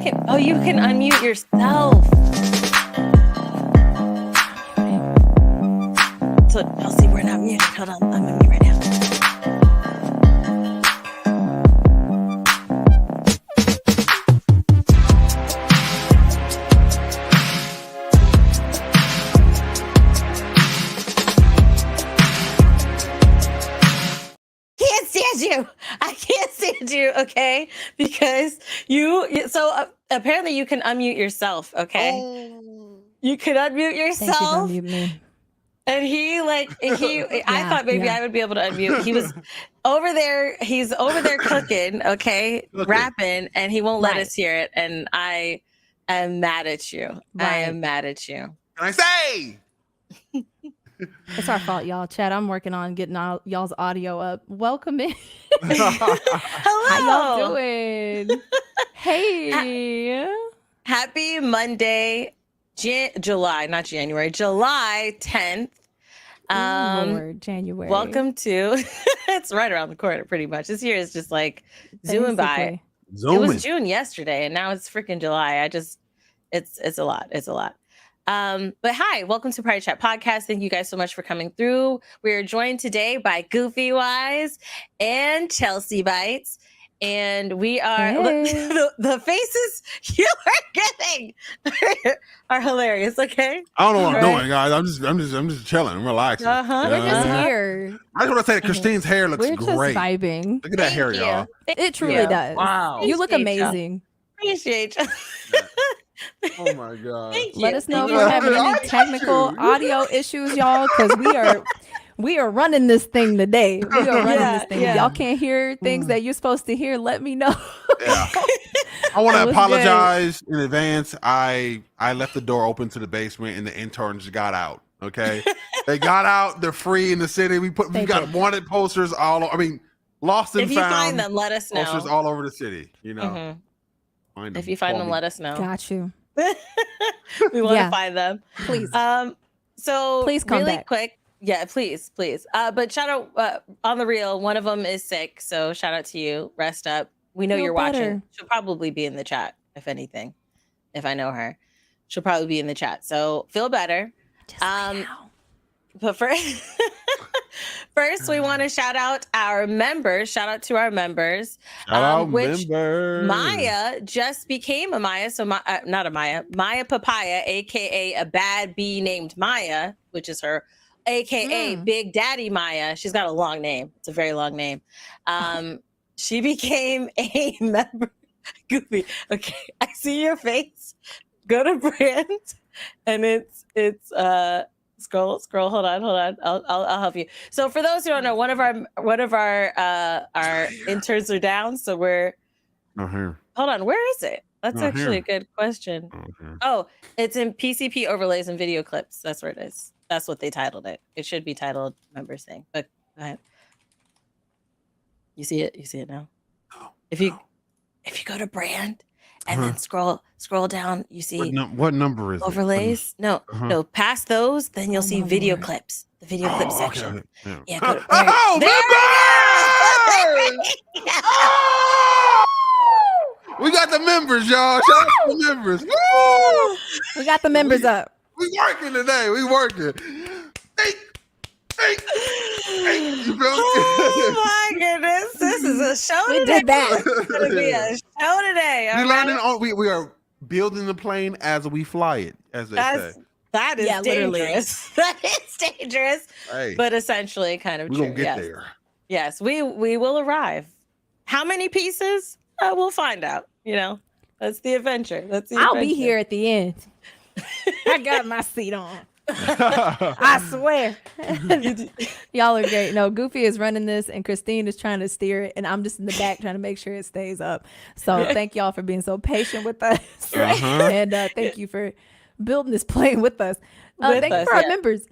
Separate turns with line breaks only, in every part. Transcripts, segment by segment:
you can unmute yourself. So Chelsea, we're not muted. Hold on, I'm gonna mute right now. I can't stand you, okay? Because apparently you can unmute yourself, okay? Oh. You can unmute yourself.
Thank you for unmuting me.
And I thought maybe I would be able to unmute. He was over there, he's over there cooking, okay? Rapping, and he won't let us hear it. And I am mad at you. I am mad at you.
Can I say?
It's our fault, y'all. Chat, I'm working on getting y'all's audio up. Welcome in.
Hello.
How y'all doing? Hey.
Happy Monday, July 10th.
Lord, January.
Welcome to, it's right around the corner pretty much. This year is just like zooming by. It was June yesterday and now it's freaking July. It's a lot. It's a lot. But hi, welcome to PartyChat podcast. Thank you guys so much for coming through. We are joined today by Goofy Wise and Chelsea Bites. And we are the faces you are getting are hilarious. Okay,
I don't know what I'm doing, guys. I'm just chilling. I'm relaxing.
We're just here.
I just want to say that Christine's hair looks great.
We're just vibing.
Look at that hair, y'all.
It truly does.
Wow,
you look amazing.
Appreciate you.
Oh my god!
Let us know if we're having any technical audio issues, y'all, because we are running this thing today. We are running this thing. If y'all can't hear things that you're supposed to hear, let me know.
Yeah. I want to apologize in advance. I left the door open to the basement and the interns got out. Okay, they got out. They're free in the city. We got wanted posters all. I mean, lost and found. If you find
them, let us know.
Posters all over the city. You know.
If you find them, let us know.
Got you.
We want to find them,
please.
So
please come
really
back.
Quick. Yeah, please. But shout out on the real. One of them is sick, so shout out to you. Rest up. We know you're watching. She'll probably be in the chat, if anything. If I know her, she'll probably be in the chat. So feel better. But first, we want to shout out our members. Shout out to our members.
Members.
Maya just became a Maya. So not a Maya. Maya Papaya, aka a bad bee named Maya, which is her, aka Big Daddy Maya. She's got a long name. It's a very long name. She became a member. Goofy. Okay, I see your face. Go to brand, and it's Scroll. Hold on. I'll help you. So for those who don't know, one of our interns are down. So we're
here.
Hold on. Where is it? That's actually a good question. Oh, it's in PCP overlays and video clips. That's where it is. That's what they titled it. It should be titled members thing. But go ahead. You see it? You see it now? If you go to brand and then scroll down, you see
what number is
overlays?
It?
No, past those, then you'll see video clips. The video clip section.
Okay.
Yeah, go to,
we got the members, y'all. Shout out to the members. Woo!
We got the members up.
We working today. We working. You feel
oh my goodness, this is a show today.
We did that.
It's gonna be a show today.
We are building the plane as we fly it, as they say.
That is dangerous. That is dangerous.
Hey,
but essentially kind of
true. We're gonna get there.
Yes, we will arrive. How many pieces? We'll find out. You know, that's the adventure.
I'll be here at the end. I got my seat on. I swear. Y'all are great. No, Goofy is running this and Christine is trying to steer it and I'm just in the back trying to make sure it stays up. So thank y'all for being so patient with us. And thank you for building this plane with us. Thank you for our members.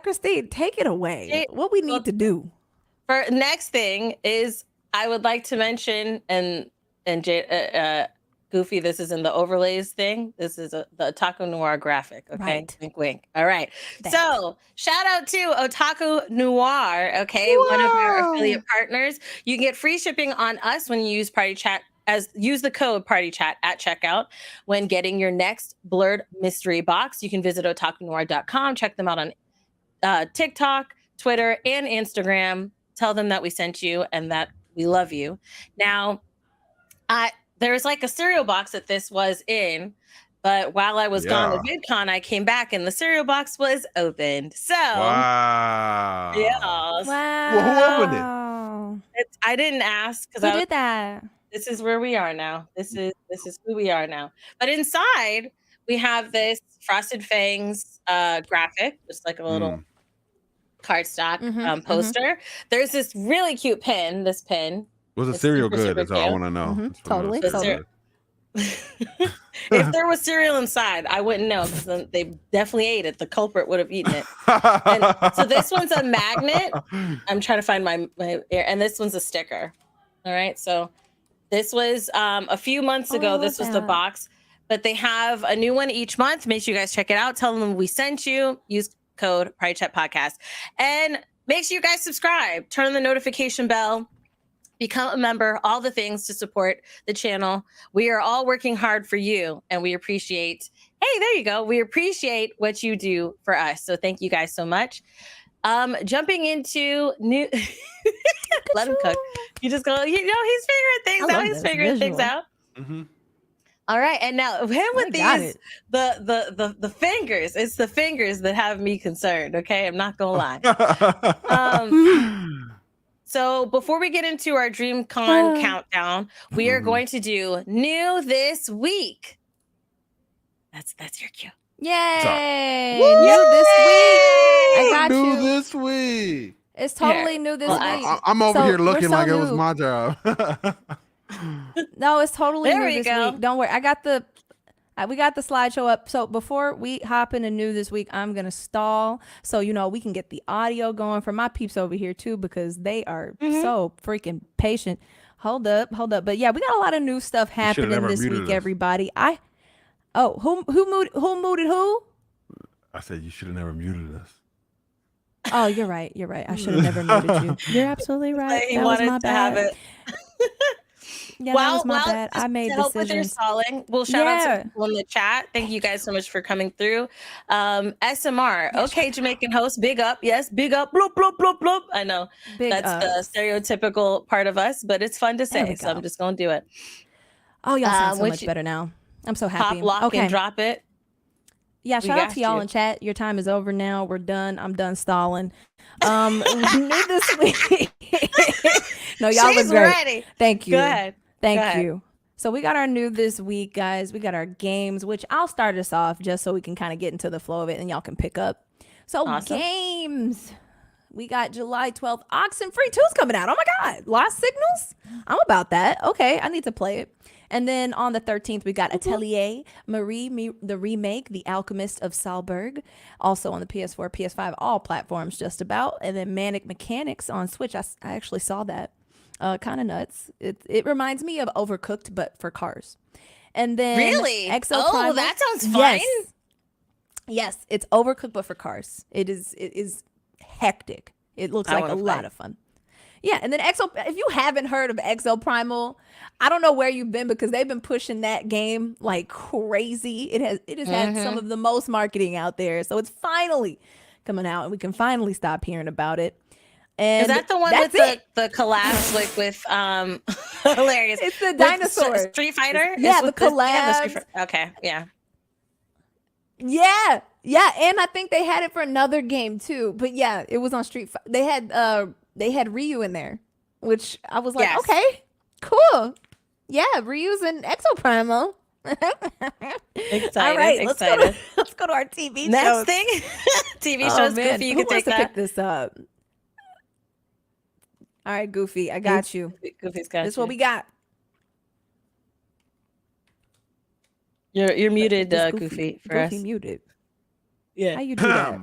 Christine, take it away. What we need to do.
For next thing is I would like to mention and Goofy, this is in the overlays thing. This is the Otaku Noir graphic. Okay.
Right.
Wink, wink. All right. So shout out to Otaku Noir. Okay. Whoa. One of our affiliate partners. You can get free shipping on us when you use PartyChat use the code PartyChat at checkout when getting your next blurred mystery box. You can visit otakunoir.com, check them out on TikTok, Twitter, and Instagram. Tell them that we sent you and that we love you. Now, there's like a cereal box that this was in, but while I was gone to VidCon, I came back and the cereal box was opened. So,
wow.
Yeah.
Wow.
Well, who opened
it? I didn't ask
because who did that?
This is where we are now. This is who we are now. But inside, we have this Frosted Fangs graphic, just like a little cardstock poster. There's this really cute pin. This pin.
Was the cereal good? That's all I want to know.
Totally.
If there was cereal inside, I wouldn't know because they definitely ate it. The culprit would have eaten it. And so this one's a magnet. I'm trying to find my and this one's a sticker. All right. So this was a few months ago. This was the box, but they have a new one each month. Make sure you guys check it out. Tell them we sent you. Use code PartyChat Podcast. And make sure you guys subscribe. Turn on the notification bell. Become a member, all the things to support the channel. We are all working hard for you, and we appreciate, hey, there you go. We appreciate what you do for us. So thank you guys so much. Jumping into new, let him cook. You just go, he's figuring things out. He's figuring things out. All right, and now him with these, the fingers. It's the fingers that have me concerned. Okay, I'm not gonna lie. So before we get into our DreamCon countdown, we are going to do new this week. That's your cue.
Yay! New this week. I got
new
you.
This week.
It's totally new this week.
I'm over here looking like it was my job.
No, it's totally
there
new this week. Don't worry. We got the slideshow up. So before we hop into new this week, I'm going to stall so, we can get the audio going for my peeps over here too, because they are so freaking patient. Hold up. But yeah, we got a lot of new stuff happening this week, everybody. Who muted who?
I said you should have never muted us.
Oh, you're right. I should have never muted you. You're absolutely right.
He wanted to have it.
Yeah, that was my bad. I made
decisions. With your stalling, we'll shout out to people in the chat. Thank you guys so much for coming through. SMR, okay, Jamaican host, big up. Yes, big up. Bloop, bloop, bloop, bloop. I know that's the stereotypical part of us, but it's fun to say, so I'm just going to do it.
Oh, y'all sound so much better now. I'm so happy.
Pop, lock, and drop it.
Yeah, shout out to y'all in chat. Your time is over now. We're done. I'm done stalling. New this week. No, y'all look great. Ready. Thank you.
Go ahead.
Thank you. So we got our new this week, guys. We got our games, which I'll start us off just so we can kind of get into the flow of it and y'all can pick up. So games. We got July 12th. Oxenfree 2's coming out. Oh my God. Lost Signals? I'm about that. Okay, I need to play it. And then on the 13th, we got Atelier Marie, the remake, The Alchemist of Salzburg. Also on the PS4, PS5, all platforms just about. And then Manic Mechanics on Switch. I actually saw that. Kind of nuts. It reminds me of Overcooked, but for cars. And then
Exoprimal. That sounds fun.
Yes, it's Overcooked, but for cars. It is hectic. It looks like a lot of fun. Yeah, and then if you haven't heard of Exoprimal, I don't know where you've been because they've been pushing that game like crazy. It has had some of the most marketing out there. So it's finally coming out and we can finally stop hearing about it. And
is that the one with the collab with hilarious?
It's the dinosaur
Street Fighter.
The collab.
Okay, yeah.
Yeah, and I think they had it for another game too. But yeah, it was on Street Fighter. They had Ryu in there, which I was like, okay, cool. Yeah, Ryu's in Exoprimal.
Excited.
All right, let's go to our TV
next
shows.
thing. TV shows.
Man,
Goofy, you
who
can take
wants to
that.
pick this up. All right, Goofy, I got you.
Goofy's got
this is what we got.
You're muted, Goofy. For
Goofy
us.
Muted.
Yeah.
How you do that?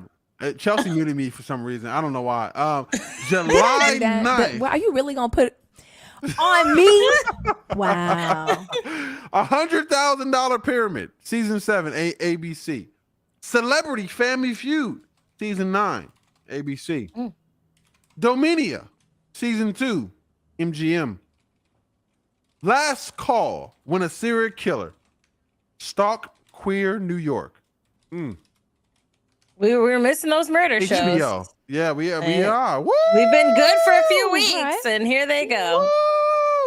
Chelsea muted me for some reason. I don't know why. July 9th.
Are you really gonna put it on me? Wow.
$100,000 Pyramid, season 7, ABC. Celebrity Family Feud, season 9, ABC. Dominia, season 2, MGM. Last call when a serial killer stalked queer New York.
We were missing those murder
HBO.
shows.
Yeah, we are. Woo!
We've been good for a few weeks,
right.
and here they go.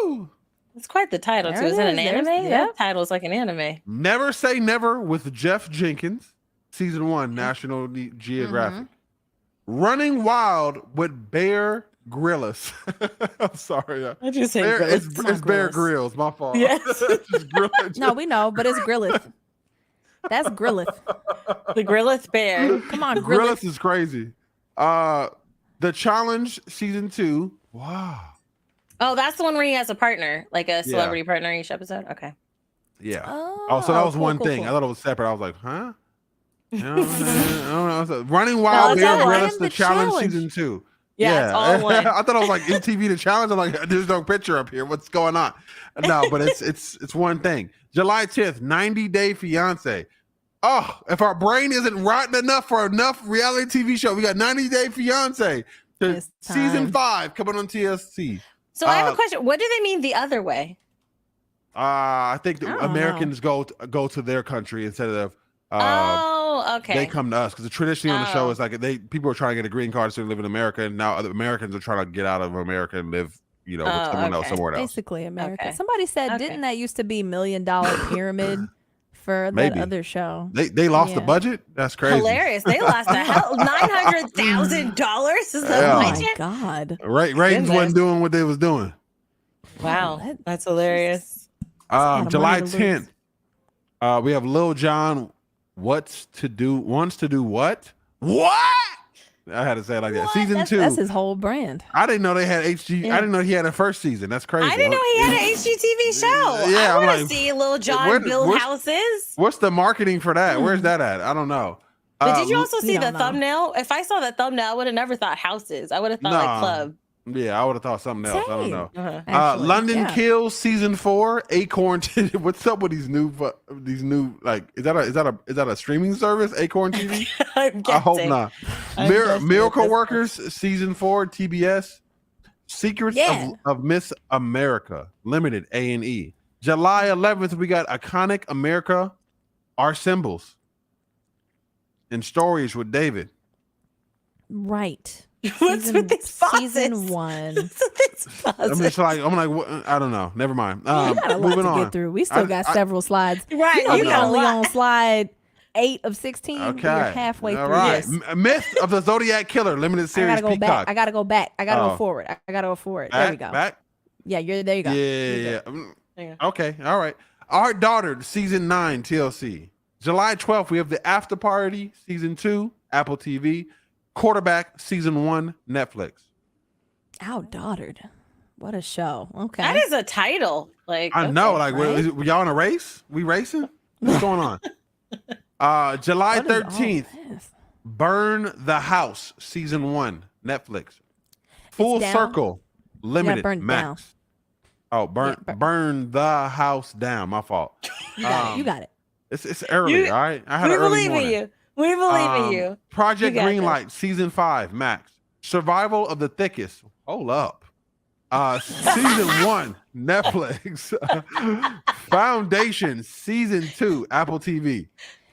Woo!
It's quite the title,
There
too.
it
Is it an
is.
anime?
There's-
That title's like an anime.
Never Say Never with Jeff Jenkins, season 1, National Geographic. Running Wild with Bear Grylls. I'm sorry.
I just say
Bear,
Grylls.
it's Bear Grylls. My fault.
Yes.
Just Grylls.
No, we know, but it's Grillith. That's Grillith.
The Grillith Bear.
Come on,
Grylls
Grillith.
is crazy. The Challenge season 2. Wow.
Oh, that's the one where he has a partner, like a celebrity partner each episode. Okay.
Yeah.
Oh,
So that was
cool,
one
cool,
thing.
cool.
I thought it was separate. I was like, huh? You know what I'm saying? I don't know. So, Running Wild,
it's
Bear
all one.
Grylls, the challenge season 2.
Yeah, it's all one.
I thought it was like MTV the challenge. I'm like, there's no picture up here. What's going on? No, but it's one thing. July 10th, 90 Day Fiance. Oh, if our brain isn't rotten enough for enough reality TV show, we got 90 Day Fiance.
It's
Season
time.
5 coming on TSC.
So I have a question. What do they mean the other way?
I think
I
the
don't
Americans go to their country instead of
Okay.
they come to us, because traditionally on the show
Oh.
is like people are trying to get a green card so they live in America, and now other Americans are trying to get out of America and live, with someone else
okay.
somewhere else.
Basically America.
Okay.
Somebody said,
Okay.
didn't that used to be $1 Million Pyramid for
Maybe.
that other show?
They lost the
Yeah.
budget. That's crazy.
Hilarious. They lost $900,000. Is
Yeah.
that
Oh
Oh
my God.
Ratings
Goodness.
wasn't doing what they was doing.
Wow. That's hilarious.
lot of
July
money to
10th, we have Lil Jon. Wants to do what? What? I had to say it like that.
What?
Season 2.
That's his whole brand.
I didn't know they had HG.
Yeah.
I didn't know he had a first season. That's crazy.
I didn't know he had an HGTV show.
Yeah,
I
I'm
want to
like,
see Lil Jon build
where's-
houses.
What's the marketing for that? Where's that at? I don't know.
But did you also
we
see the
don't know.
thumbnail? If I saw that thumbnail, I would have never thought houses. I would have thought like
Nah.
club.
Yeah, I would have thought something else. I don't
Same.
know.
Actually,
London
yeah.
Kills season 4. Acorn. What's up with these new like? Is that a streaming service? Acorn TV.
I'm
I hope
guessing.
not.
I'm guessing
Miracle
at this
Workers season 4. TBS. Secrets
Yeah.
of Miss America Limited A&E. July 11th, we got Iconic America, Our Symbols, and Stories with David.
Right.
What's with these pauses?
Season 1.
What's with these pauses?
I'm like, what? I don't know. Never mind.
We got a lot
Moving
to
on.
get through. We still got several slides.
Right.
You know,
You
we
got a
only
lot.
on slide 8 of 16.
Okay.
We're halfway
All
through
right.
this.
Myth of the Zodiac Killer limited
I
series.
gotta go
Peacock.
back. I gotta go back. I gotta
Oh.
go forward. I gotta go forward. There we go.
Back.
Yeah, there you go.
Yeah.
Yeah.
Okay. All right. Our Daughter season 9 TLC. July 12th, we have The After Party season 2 Apple TV. Quarterback season 1 Netflix.
Outdaughtered. What a show. Okay.
That is a title. Like
I know.
okay.
Like,
right?
we y'all in a race? We racing? What's going on? July
What is all
13th.
this?
Burn the House season 1 Netflix. Full
down?
Circle Limited
burn it
Max. Oh, burn the house down. My fault.
You got it.
It's early,
You-
all right. I had
We
an early
believe in
morning.
you. We believe in you.
Project
You got
Greenlight season 5 Max. Survival of the Thickest. Hold up. Season 1 Netflix. Foundation season 2 Apple TV.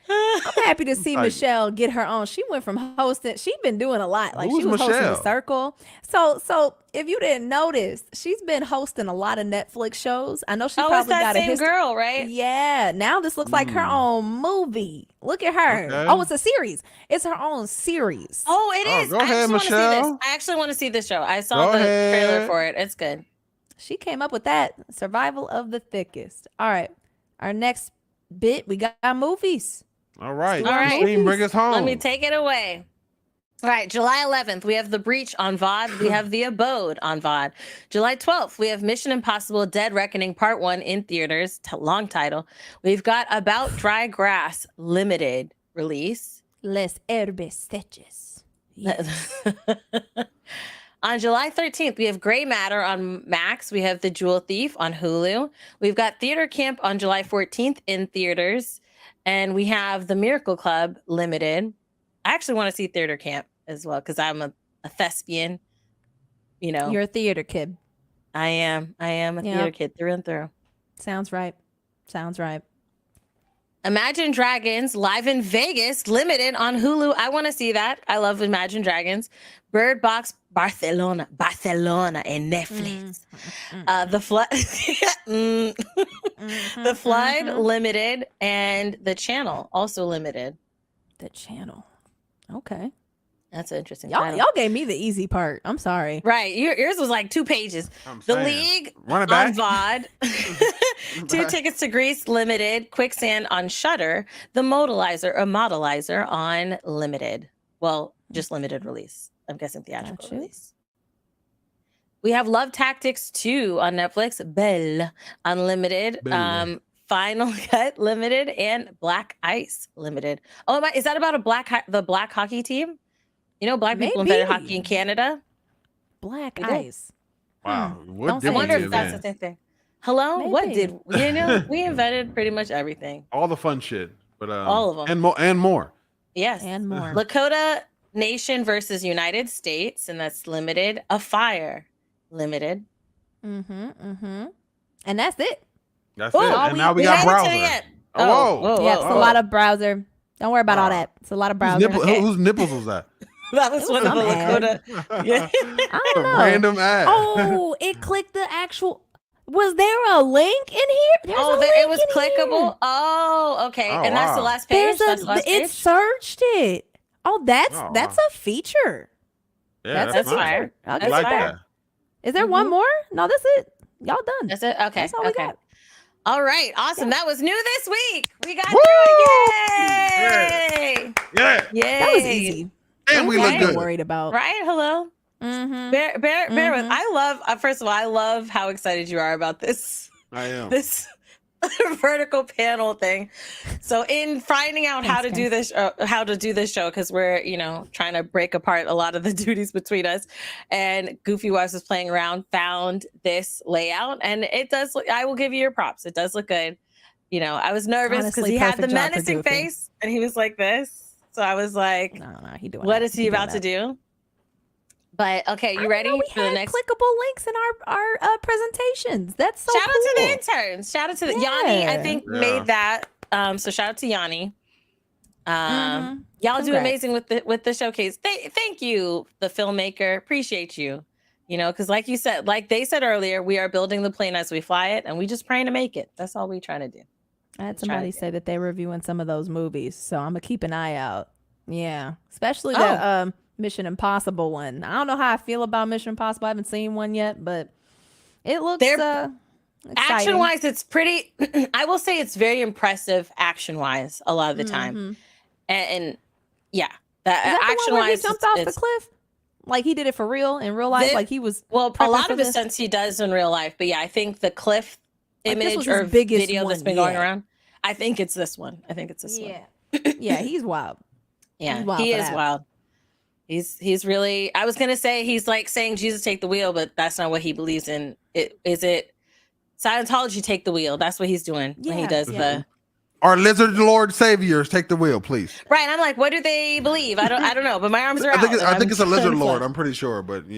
I'm happy to see
Like-
Michelle get her own. She went from hosting. She's been doing a lot. Like
Who's
she was hosting
Michelle?
The Circle. So if you didn't notice, she's been hosting a lot of Netflix shows. I know she
Oh, it's
probably
that
got a
same
history.
girl, right?
Yeah. Now this looks like her own movie. Look at her.
Okay.
Oh, it's a series. It's her own series.
Oh, it
Oh,
is.
go
I
ahead,
actually want to see
Michelle.
this. I actually want to see this show. I saw
Go
the trailer
ahead.
for it. It's good.
She came up with that. Survival of the Thickest. All right. Our next bit, we got movies.
All right.
All right.
Christine, bring us home.
Let me take it away. All right, July 11th, we have The Breach on VOD. We have The Abode on VOD. July 12th, we have Mission Impossible Dead Reckoning Part 1 in theaters. Long title. We've got About Dry Grass limited release.
Les herbes seches.
On July 13th, we have Gray Matter on Max. We have The Jewel Thief on Hulu. We've got Theater Camp on July 14th in theaters. And we have The Miracle Club limited. I actually want to see Theater Camp as well because I'm a thespian. You know,
You're a theater kid.
I am a
Yeah.
theater kid through and through.
Sounds right. Sounds right.
Imagine Dragons live in Vegas, limited on Hulu. I want to see that. I love Imagine Dragons. Bird Box Barcelona, and Netflix. The Flood, The Flood limited, and The Channel also limited.
The Channel. Okay.
That's an interesting.
Y'all gave me the easy part. I'm sorry.
Right, yours was like 2 pages. The League on VOD. 2 tickets to Greece limited. Quicksand on Shudder. The Modelizer on limited. Well, just limited release. I'm guessing theatrical release. We have Love Tactics 2 on Netflix. Belle Unlimited. Final Cut limited, and Black Ice limited. Oh my! Is that about the black hockey team? You know, black people invented hockey in Canada.
Black Ice.
Wow.
I wonder if that's the same thing. Hello? Maybe. What did we invented pretty much everything.
All the fun shit. But
all of them.
And more.
Yes.
And more.
Lakota Nation versus United States, and that's limited. A Fire limited.
And that's it.
That's it. And now we got browser.
Whoa. Yeah, it's a lot of browser. Don't worry about all that. It's a lot of browser.
Whose nipples was that?
That was one of the Lakota.
I don't know.
Random ad.
Oh, it clicked the actual. Was there a link in here?
It was clickable. Oh, okay. And that's the last page.
It searched it. Oh, that's a feature.
Yeah,
that's fire.
I
like that.
Is there one more? No, that's it. Y'all done.
That's it. Okay.
That's all we got.
All right, awesome. That was new this week. We got through it. Yay!
Yeah.
That was easy.
And we look good.
Worried about.
Right? Hello. Bear with. First of all, I love how excited you are about this.
I am.
This vertical panel thing. So in finding out how to do this show, because we're trying to break apart a lot of the duties between us, and Goofy Wise was playing around, found this layout, and it does look, I will give you your props, it does look good. I was nervous because he had the menacing face and he was like this, so I was like,
no, he doing
what is he about to do? But okay, you ready for the next
clickable links in our presentations? That's so
shout out to the interns. Shout out to Yanni. I think made that. So shout out to Yanni. Y'all do amazing with the showcase. Thank you, the filmmaker. Appreciate you. Because like you said, like they said earlier, we are building the plane as we fly it, and we just praying to make it. That's all we trying to do.
I had somebody say that they're reviewing some of those movies, so I'm gonna keep an eye out. Yeah, especially the Mission Impossible one. I don't know how I feel about Mission Impossible. I haven't seen one yet, but it looks
action wise, it's pretty. I will say it's very impressive action wise a lot of the time, and yeah, that action wise,
he jumped off the cliff. Like he did it for real in real life. Like he was
a lot of the stunts he does in real life, but yeah, I think the cliff image or video that's been going around. I think it's this one.
Yeah, yeah, he's wild.
Yeah, he is wild. He's really. I was gonna say he's like saying Jesus take the wheel, but that's not what he believes in. Is it Scientology take the wheel? That's what he's doing when he does the.
Our lizard lord saviors take the wheel, please.
Right, I'm like, what do they believe? I don't know, but my arms are out.
I think it's a lizard lord. I'm pretty sure, but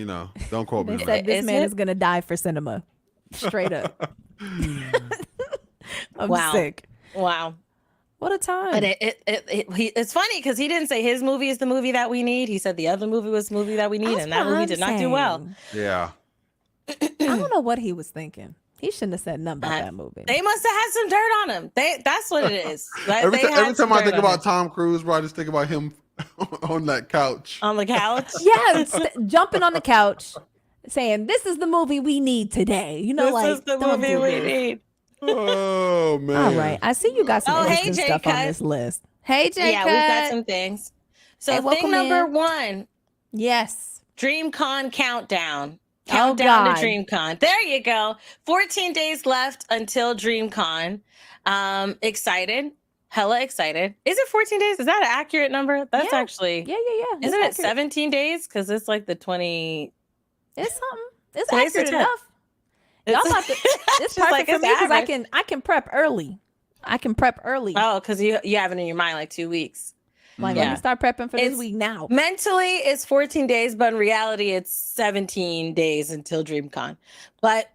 don't quote me.
They said this man is gonna die for cinema, straight up. I'm sick.
Wow.
What a time.
But it's funny because he didn't say his movie is the movie that we need. He said the other movie was the movie that we need, and that movie did not do well.
Yeah.
I don't know what he was thinking. He shouldn't have said nothing about that movie.
They must have had some dirt on him. That's what it is.
Every time I think about Tom Cruise, bro, I just think about him on that couch.
On the couch?
Yeah, jumping on the couch, saying, "This is the movie we need today."
This is the movie we need.
Oh man!
All right, I see you got some interesting stuff on this list. Hey, Jay,
yeah, we've got some things. So thing number 1,
yes,
DreamCon countdown. Countdown to DreamCon. There you go. 14 days left until DreamCon. Excited. Hella excited. Is it 14 days? Is that an accurate number? That's actually.
Yeah.
Isn't it 17 days? Because it's like the 20.
It's something. It's accurate enough. Y'all about to, it's perfect
like,
for me because I can prep early.
Oh, because you have it in your mind like 2 weeks.
Like, let me start prepping for this week now.
Mentally, it's 14 days, but in reality, it's 17 days until DreamCon. But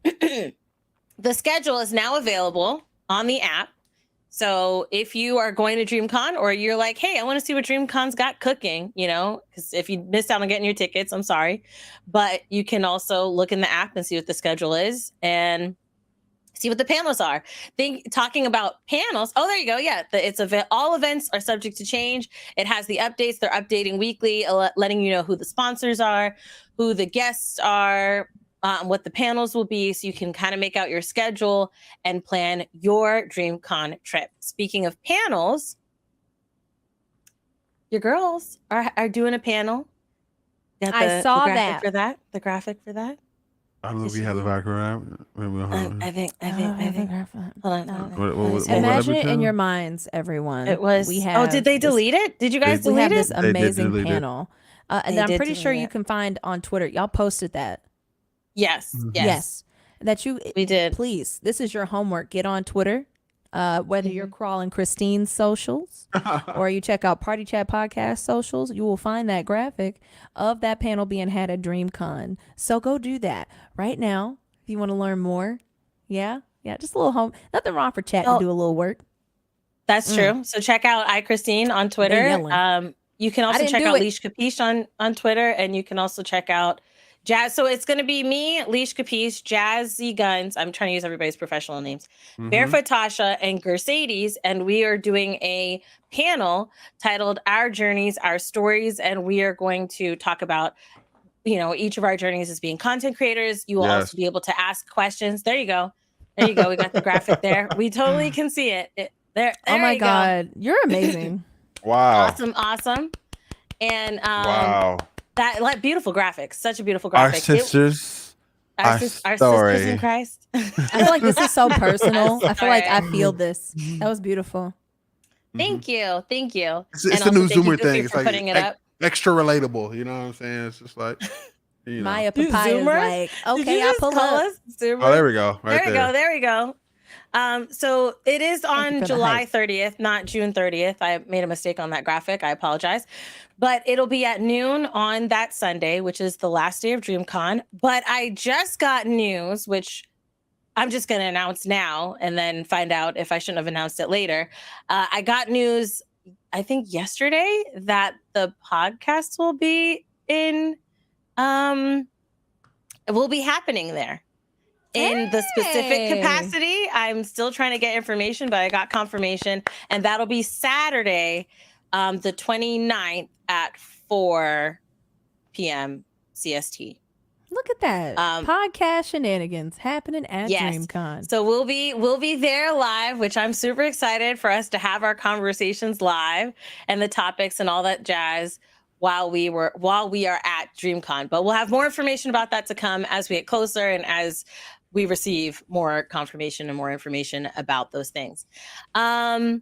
the schedule is now available on the app. So if you are going to DreamCon or you're like, hey, I want to see what DreamCon's got cooking, because if you missed out on getting your tickets, I'm sorry. But you can also look in the app and see what the schedule is and see what the panels are. Talking about panels. Oh, there you go. Yeah, all events are subject to change. It has the updates. They're updating weekly, letting you know who the sponsors are, who the guests are, what the panels will be, so you can kind of make out your schedule and plan your DreamCon trip. Speaking of panels, your girls are doing a panel.
I saw
that. The graphic for that.
I don't know if you have the background.
I think. Hold on.
What
Imagine it in your minds, everyone.
It was. Did they delete it? Did you guys delete it?
We have this amazing panel. And I'm pretty sure you can find on Twitter. Y'all posted that.
Yes.
Yes. We did. Please, this is your homework. Get on Twitter. Whether you're crawling Christine's socials or you check out PartyChat podcast socials, you will find that graphic of that panel being had at DreamCon. So go do that right now if you want to learn more. Yeah, just a little home. Nothing wrong for chat to do a little work.
That's true. So check out iChristine on Twitter. You can also check out Leash Capiche on Twitter, and you can also check out Jazz. So it's going to be me, Leash Capiche, Jazzy Guns. I'm trying to use everybody's professional names. Barefoot Tasha and Gersades. And we are doing a panel titled Our Journeys, Our Stories. And we are going to talk about, each of our journeys as being content creators. You will also be able to ask questions. There you go. We got the graphic there. We totally can see it. There
oh my God. You're amazing.
Wow.
Awesome. And
wow.
That beautiful graphics, such a beautiful graphic.
Our sisters
in Christ.
I feel like this is so personal. I feel like I feel this. That was beautiful.
Thank you.
It's the new Zoomer thing. It's like
putting it up.
Extra relatable. You know what I'm saying? It's just like
Maya Papaya is like, okay, I pull up.
Oh, there we go.
There we go. So it is on July 30th, not June 30th. I made a mistake on that graphic. I apologize. But it'll be at noon on that Sunday, which is the last day of DreamCon. But I just got news, which I'm just going to announce now and then find out if I shouldn't have announced it later. I got news, I think yesterday, that the podcast will be happening there. In the specific capacity. I'm still trying to get information, but I got confirmation. And that'll be Saturday, the 29th at 4 p.m. CST.
Look at that. Podcast shenanigans happening at DreamCon.
So we'll be there live, which I'm super excited for us to have our conversations live and the topics and all that jazz while we are at DreamCon. But we'll have more information about that to come as we get closer and as we receive more confirmation and more information about those things. I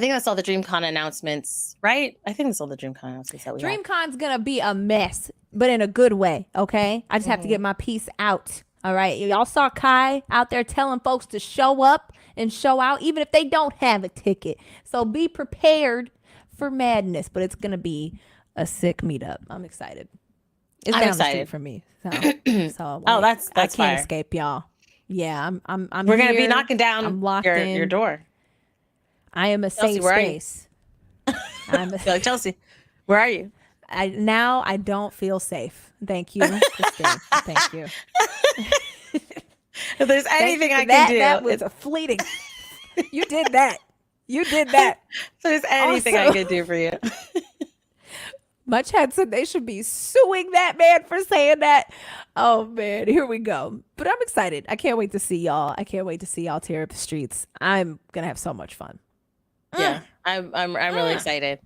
think that's all the DreamCon announcements, right? I think that's all the DreamCon announcements that we have.
DreamCon's gonna be a mess, but in a good way, okay? I just have to get my piece out, all right? Y'all saw Kai out there telling folks to show up and show out, even if they don't have a ticket. So be prepared for madness, but it's gonna be a sick meetup. I'm excited. It's down the street for me. So
that's
I can't
fire.
escape, y'all. Yeah, I'm
We're
here.
gonna be knocking down
I'm locked
your door.
I am a
Chelsea,
safe
where
space.
Like, Chelsea, where are you?
I don't feel safe. Thank you, Christine. Thank you.
If there's anything I can do,
that was a fleeting. You did that. If
there's anything I can do for you.
Much had said they should be suing that man for saying that. Oh man, here we go. But I'm excited. I can't wait to see y'all. I can't wait to see y'all tear up the streets. I'm gonna have so much fun.
Yeah, I'm really excited.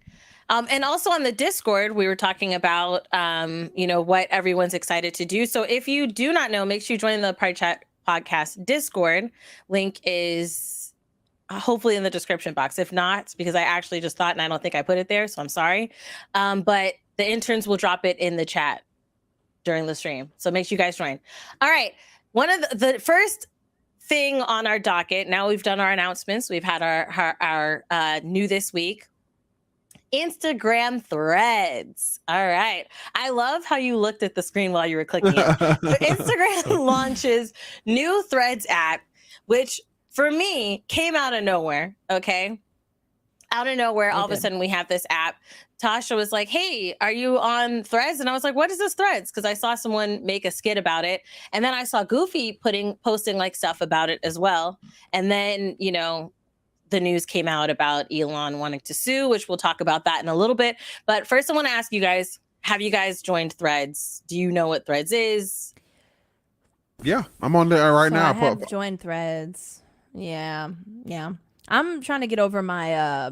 And also on the Discord, we were talking about what everyone's excited to do. So if you do not know, make sure you join the PartyChat podcast Discord. Link is hopefully in the description box. If not, because I actually just thought and I don't think I put it there, so I'm sorry. But the interns will drop it in the chat during the stream. So make sure you guys join. All right. One of the first thing on our docket, now we've done our announcements. We've had our new this week. Instagram Threads. All right. I love how you looked at the screen while you were clicking it. So Instagram launches new Threads app, which for me came out of nowhere. Okay. Out of nowhere, all of a sudden we have this app. Tasha was like, hey, are you on Threads? And I was like, what is this Threads? Because I saw someone make a skit about it. And then I saw Goofy posting like stuff about it as well. And then, you know, the news came out about Elon wanting to sue, which we'll talk about that in a little bit. But first I want to ask you guys, have you guys joined Threads? Do you know what Threads is?
Yeah, I'm on there right now.
I have joined Threads. Yeah. I'm trying to get over my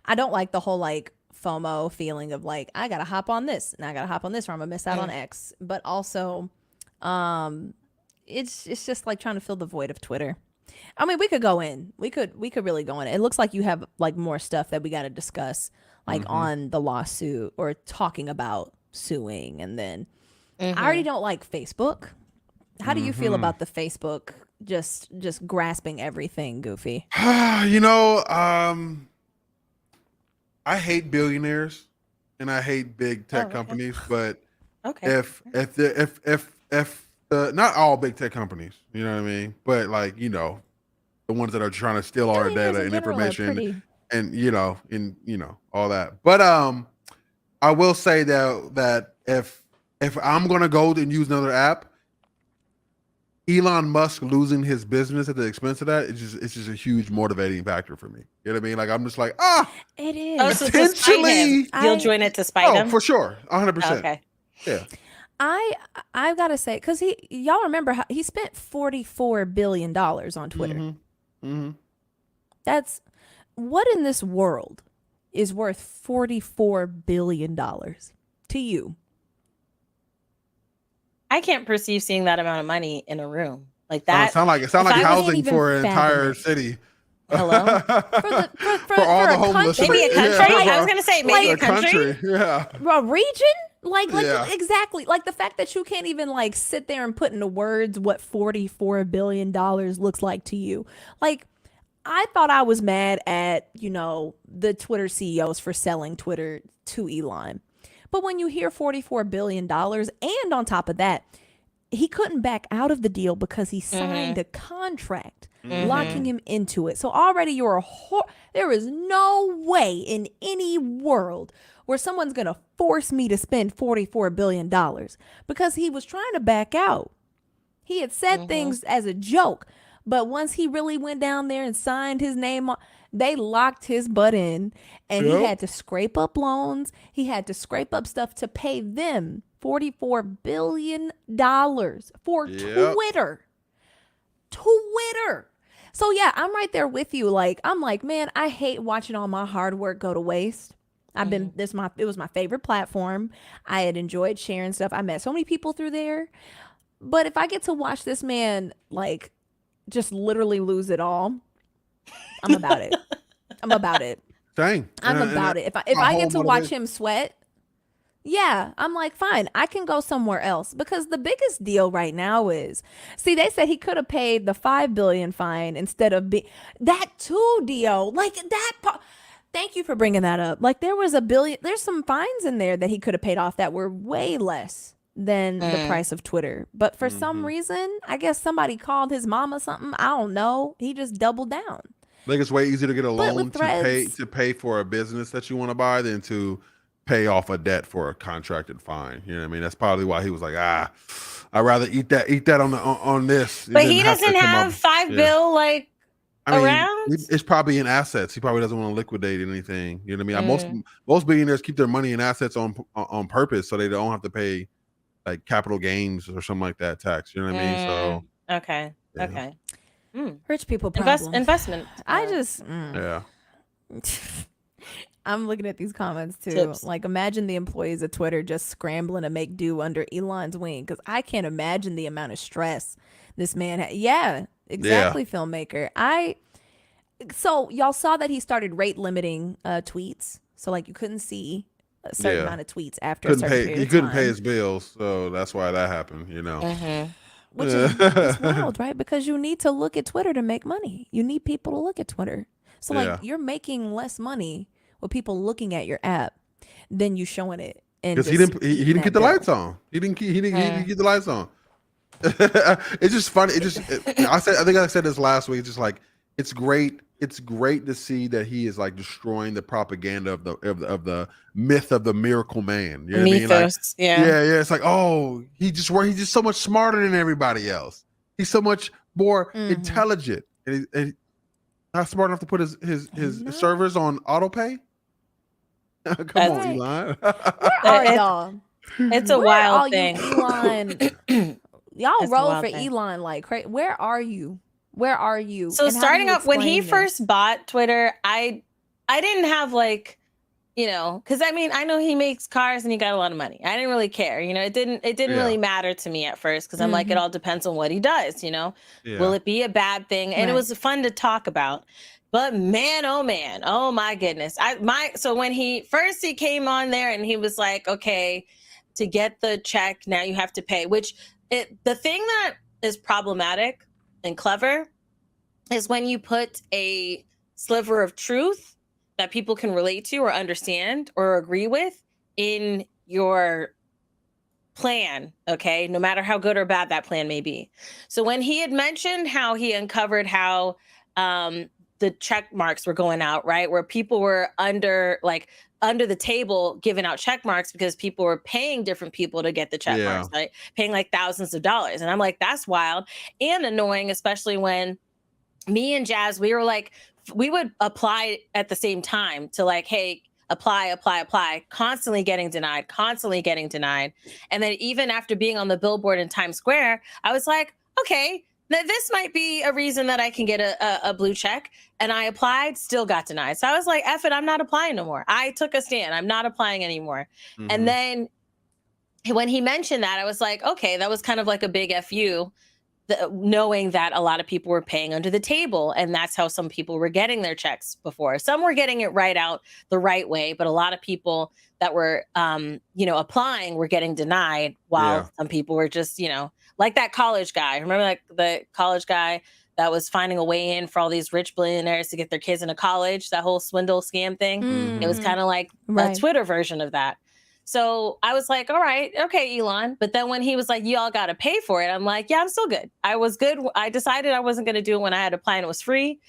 I don't like the whole like FOMO feeling of like I gotta hop on this and I gotta hop on this or I'm gonna miss out on X. But also it's just like trying to fill the void of Twitter. I mean, we could go in. We could really go in. It looks like you have like more stuff that we got to discuss, like on the lawsuit or talking about suing. And then I already don't like Facebook. How do you feel about the Facebook just grasping everything, Goofy?
You know, I hate billionaires and I hate big tech companies, but if not all big tech companies, you know what I mean? But like, you know, the ones that are trying to steal our data and information and you know, all that. But I will say that if I'm gonna go and use another app, Elon Musk losing his business at the expense of that, it's just a huge motivating factor for me. You know what I mean? Like I'm just like,
it is.
Oh, so to spite him. You'll join it to spite him?
For sure. 100%. Okay. Yeah.
I've got to say, because y'all remember how he spent $44 billion on Twitter. That's what in this world is worth $44 billion to you?
I can't perceive seeing that amount of money in a room like that.
Sound like housing for an entire city.
Hello?
for
all the homeless.
Maybe a country? I was going to say maybe like, a country.
Yeah.
A region? Like exactly. Like the fact that you can't even like sit there and put into words what $44 billion looks like to you. Like I thought I was mad at, you know, the Twitter CEOs for selling Twitter to Elon. But when you hear $44 billion and on top of that, he couldn't back out of the deal because he signed a contract locking him into it. So already there is no way in any world where someone's going to force me to spend $44 billion because he was trying to back out. He had said things as a joke, but once he really went down there and signed his name on, they locked his butt in and he had to scrape up loans. He had to scrape up stuff to pay them $44 billion for Twitter. So yeah, I'm right there with you. Like, I'm like, man, I hate watching all my hard work go to waste. It was my favorite platform. I had enjoyed sharing stuff. I met so many people through there. But if I get to watch this man like just literally lose it all, I'm about it.
Dang.
I'm about it. If I get to watch him sweat, yeah, I'm like, fine, I can go somewhere else. Because the biggest deal right now is, see, they said he could have paid the $5 billion fine instead of that too, Dio. Like that. Thank you for bringing that up. Like there was there's some fines in there that he could have paid off that were way less than the price of Twitter. But for some reason, I guess somebody called his mama something. I don't know. He just doubled down.
I think it's way easier to get a loan to pay for a business that you want to buy than to pay off a debt for a contracted fine. You know what I mean? That's probably why he was like, I'd rather eat that on this.
But he doesn't have $5 billion around?
It's probably in assets. He probably doesn't want to liquidate anything. You know what I mean? Most billionaires keep their money in assets on purpose so they don't have to pay like capital gains or something like that tax. You know what I mean? So
okay.
Rich people problems.
Investment.
I just I'm looking at these comments too. Tips. Like imagine the employees of Twitter just scrambling to make do under Elon's wing, because I can't imagine the amount of stress this man had. Yeah, exactly, filmmaker. So y'all saw that he started rate limiting tweets. So like you couldn't see a certain amount of tweets after a certain period of time. He
couldn't pay his bills, so that's why that happened, you know.
Which is wild, right? Because you need to look at Twitter to make money. You need people to look at Twitter. So like you're making less money with people looking at your app than you showing it.
Because he didn't get the lights on. He didn't get the lights on. It's just funny. I think I said this last week. It's just like, it's great. It's great to see that he is like destroying the propaganda of the myth of the miracle man. You know what I mean? Like, yeah. It's like, oh, he's just so much smarter than everybody else. He's so much more intelligent, and he's not smart enough to put his servers on autopay. Come on, Elon.
Where are y'all?
It's a wild thing.
Elon? Y'all roll for Elon like crazy. Where are you? Where are you?
So starting up when he first bought Twitter, I didn't have like, because I mean, I know he makes cars and he got a lot of money. I didn't really care. It didn't really matter to me at first because I'm like, it all depends on what he does. Will it be a bad thing? And it was fun to talk about. But man, oh my goodness. So when he came on there and he was like, okay, to get the check, now you have to pay, the thing that is problematic and clever is when you put a sliver of truth that people can relate to or understand or agree with in your plan, okay, no matter how good or bad that plan may be. So when he had mentioned how he uncovered how the check marks were going out, right, where people were under the table giving out check marks because people were paying different people to get the check marks, right? Paying like thousands of dollars. And I'm like, that's wild and annoying, especially when me and Jazz, we were like, we would apply at the same time to like, hey, apply, constantly getting denied. And then even after being on the billboard in Times Square, I was like, okay, this might be a reason that I can get a blue check. And I applied, still got denied. So I was like, F it, I'm not applying no more. I took a stand. I'm not applying anymore. And then when he mentioned that, I was like, okay, that was kind of like a big FU, knowing that a lot of people were paying under the table. And that's how some people were getting their checks before. Some were getting it right out the right way, but a lot of people that were, applying were getting denied while some people were just, like that college guy. Remember like the college guy that was finding a way in for all these rich billionaires to get their kids into college, that whole swindle scam thing. It was kind of like a Twitter version of that. So I was like, all right, okay, Elon. But then when he was like, you all got to pay for it, I'm like, yeah, I'm still good. I was good. I decided I wasn't going to do it when I had a plan. It was free.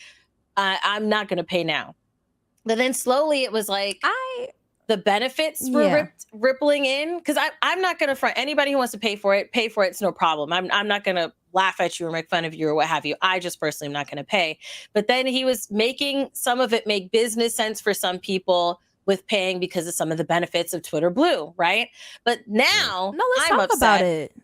I'm not going to pay now. But then slowly it was like, the benefits were rippling in, because I'm not going to front anybody who wants to pay for it. It's no problem. I'm not going to laugh at you or make fun of you or what have you. I just personally am not going to pay. But then he was making some of it make business sense for some people with paying because of some of the benefits of Twitter Blue, right? But now
let's
I'm
talk
upset
about it.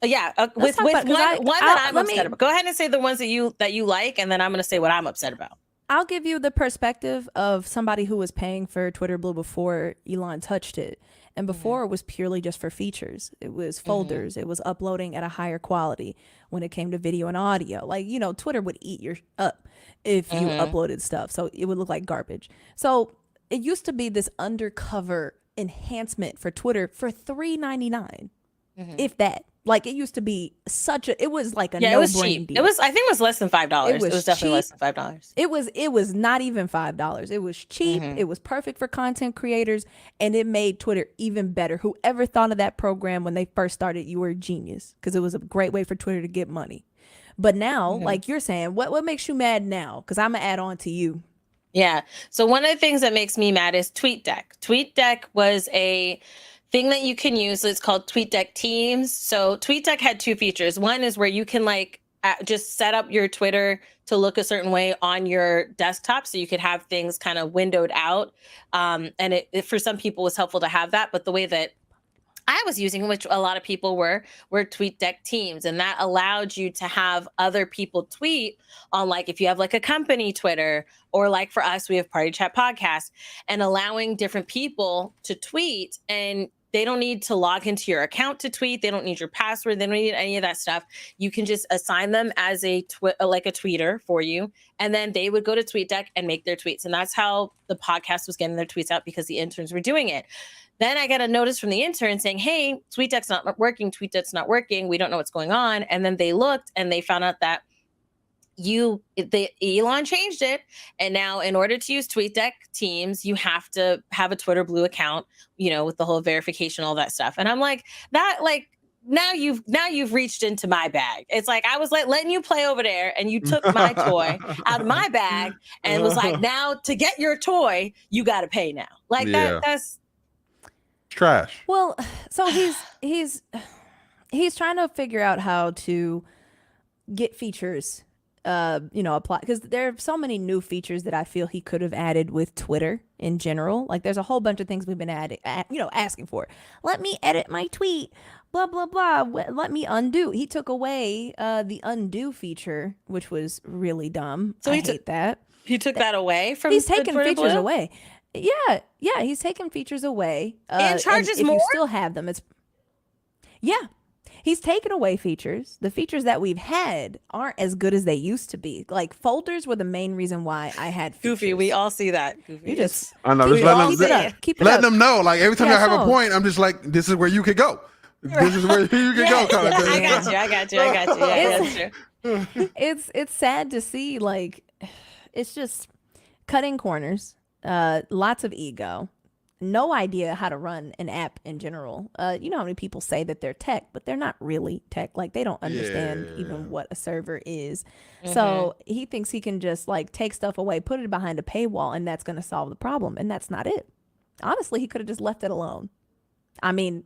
Yeah, with one that I'm upset about. Go ahead and say the ones that you like, and then I'm going to say what I'm upset about.
I'll give you the perspective of somebody who was paying for Twitter Blue before Elon touched it. And before it was purely just for features. It was folders. It was uploading at a higher quality when it came to video and audio. Like, Twitter would eat your up if you uploaded stuff. So it would look like garbage. So it used to be this undercover enhancement for Twitter for $3.99, if that. Like, it used to be it was like a no-brain deal.
I think it was less than $5. It was definitely less than $5.
It was not even $5. It was cheap. It was perfect for content creators, and it made Twitter even better. Whoever thought of that program when they first started, you were a genius, because it was a great way for Twitter to get money. But now, like you're saying, what makes you mad now? Because I'm going to add on to you.
Yeah. So one of the things that makes me mad is TweetDeck. TweetDeck was a thing that you can use. It's called TweetDeck Teams. So TweetDeck had two features. One is where you can just set up your Twitter to look a certain way on your desktop, so you could have things kind of windowed out. And it for some people was helpful to have that. But the way that I was using, which a lot of people were TweetDeck Teams, and that allowed you to have other people tweet on, like, if you have like a company Twitter, or like for us, we have PartyChat podcast, and allowing different people to tweet, and they don't need to log into your account to tweet. They don't need your password. They don't need any of that stuff. You can just assign them as a tweeter for you, and then they would go to TweetDeck and make their tweets. And that's how the podcast was getting their tweets out, because the interns were doing it. Then I got a notice from the intern saying, hey, TweetDeck's not working. We don't know what's going on. And then they looked and they found out that Elon changed it, and now in order to use TweetDeck Teams, you have to have a Twitter Blue account, with the whole verification, all that stuff. And I'm like, that, like, now you've reached into my bag. It's like I was like letting you play over there, and you took my toy out of my bag and was like, now to get your toy, you got to pay now. Like that's
trash.
Well, so he's trying to figure out how to get features apply, because there are so many new features that I feel he could have added with Twitter in general. Like there's a whole bunch of things we've been asking for. Let me edit my tweet, blah blah blah. Let me undo. He took away the undo feature, which was really dumb. So I hate that.
He took that away from.
He's taking features away. Yeah, he's taking features away.
And charges
and if
more.
You still have them. He's taken away features. The features that we've had aren't as good as they used to be. Like folders were the main reason why I had features.
Goofy, we all see that. Goofy.
You just
I know. Keep let them know. Like every time I have a point, I'm just like, this is where you could go. This is where you could go. Kind of thing.
I got you. Yeah, that's true.
It's sad to see. Like it's just cutting corners. Lots of ego. No idea how to run an app in general. You know how many people say that they're tech, but they're not really tech. Like they don't understand even what a server is. So he thinks he can just like take stuff away, put it behind a paywall, and that's going to solve the problem. And that's not it. Honestly, he could have just left it alone. I mean,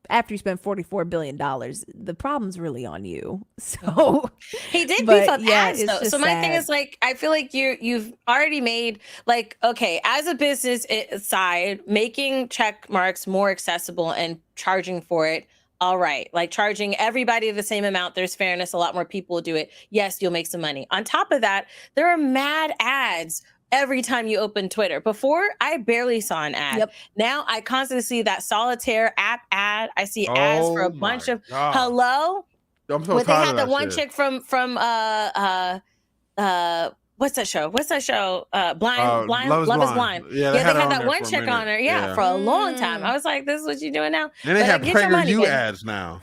after you spend $44 billion, the problem's really on you. So
he did beef up ads though. So my thing is like, I feel like you've already made like, okay, as a business side, making check marks more accessible and charging for it. All right. Like charging everybody the same amount. There's fairness. A lot more people will do it. Yes, you'll make some money. On top of that, there are mad ads every time you open Twitter. Before, I barely saw an ad.
Yep.
Now I constantly see that solitaire app ad. I see ads for a bunch of hello.
I'm so tired. They had
that one chick from what's that show? Love is Blind.
Yeah,
they had that one chick on there. For a long time. I was like, this is what you doing now?
And they have PragerU ads now,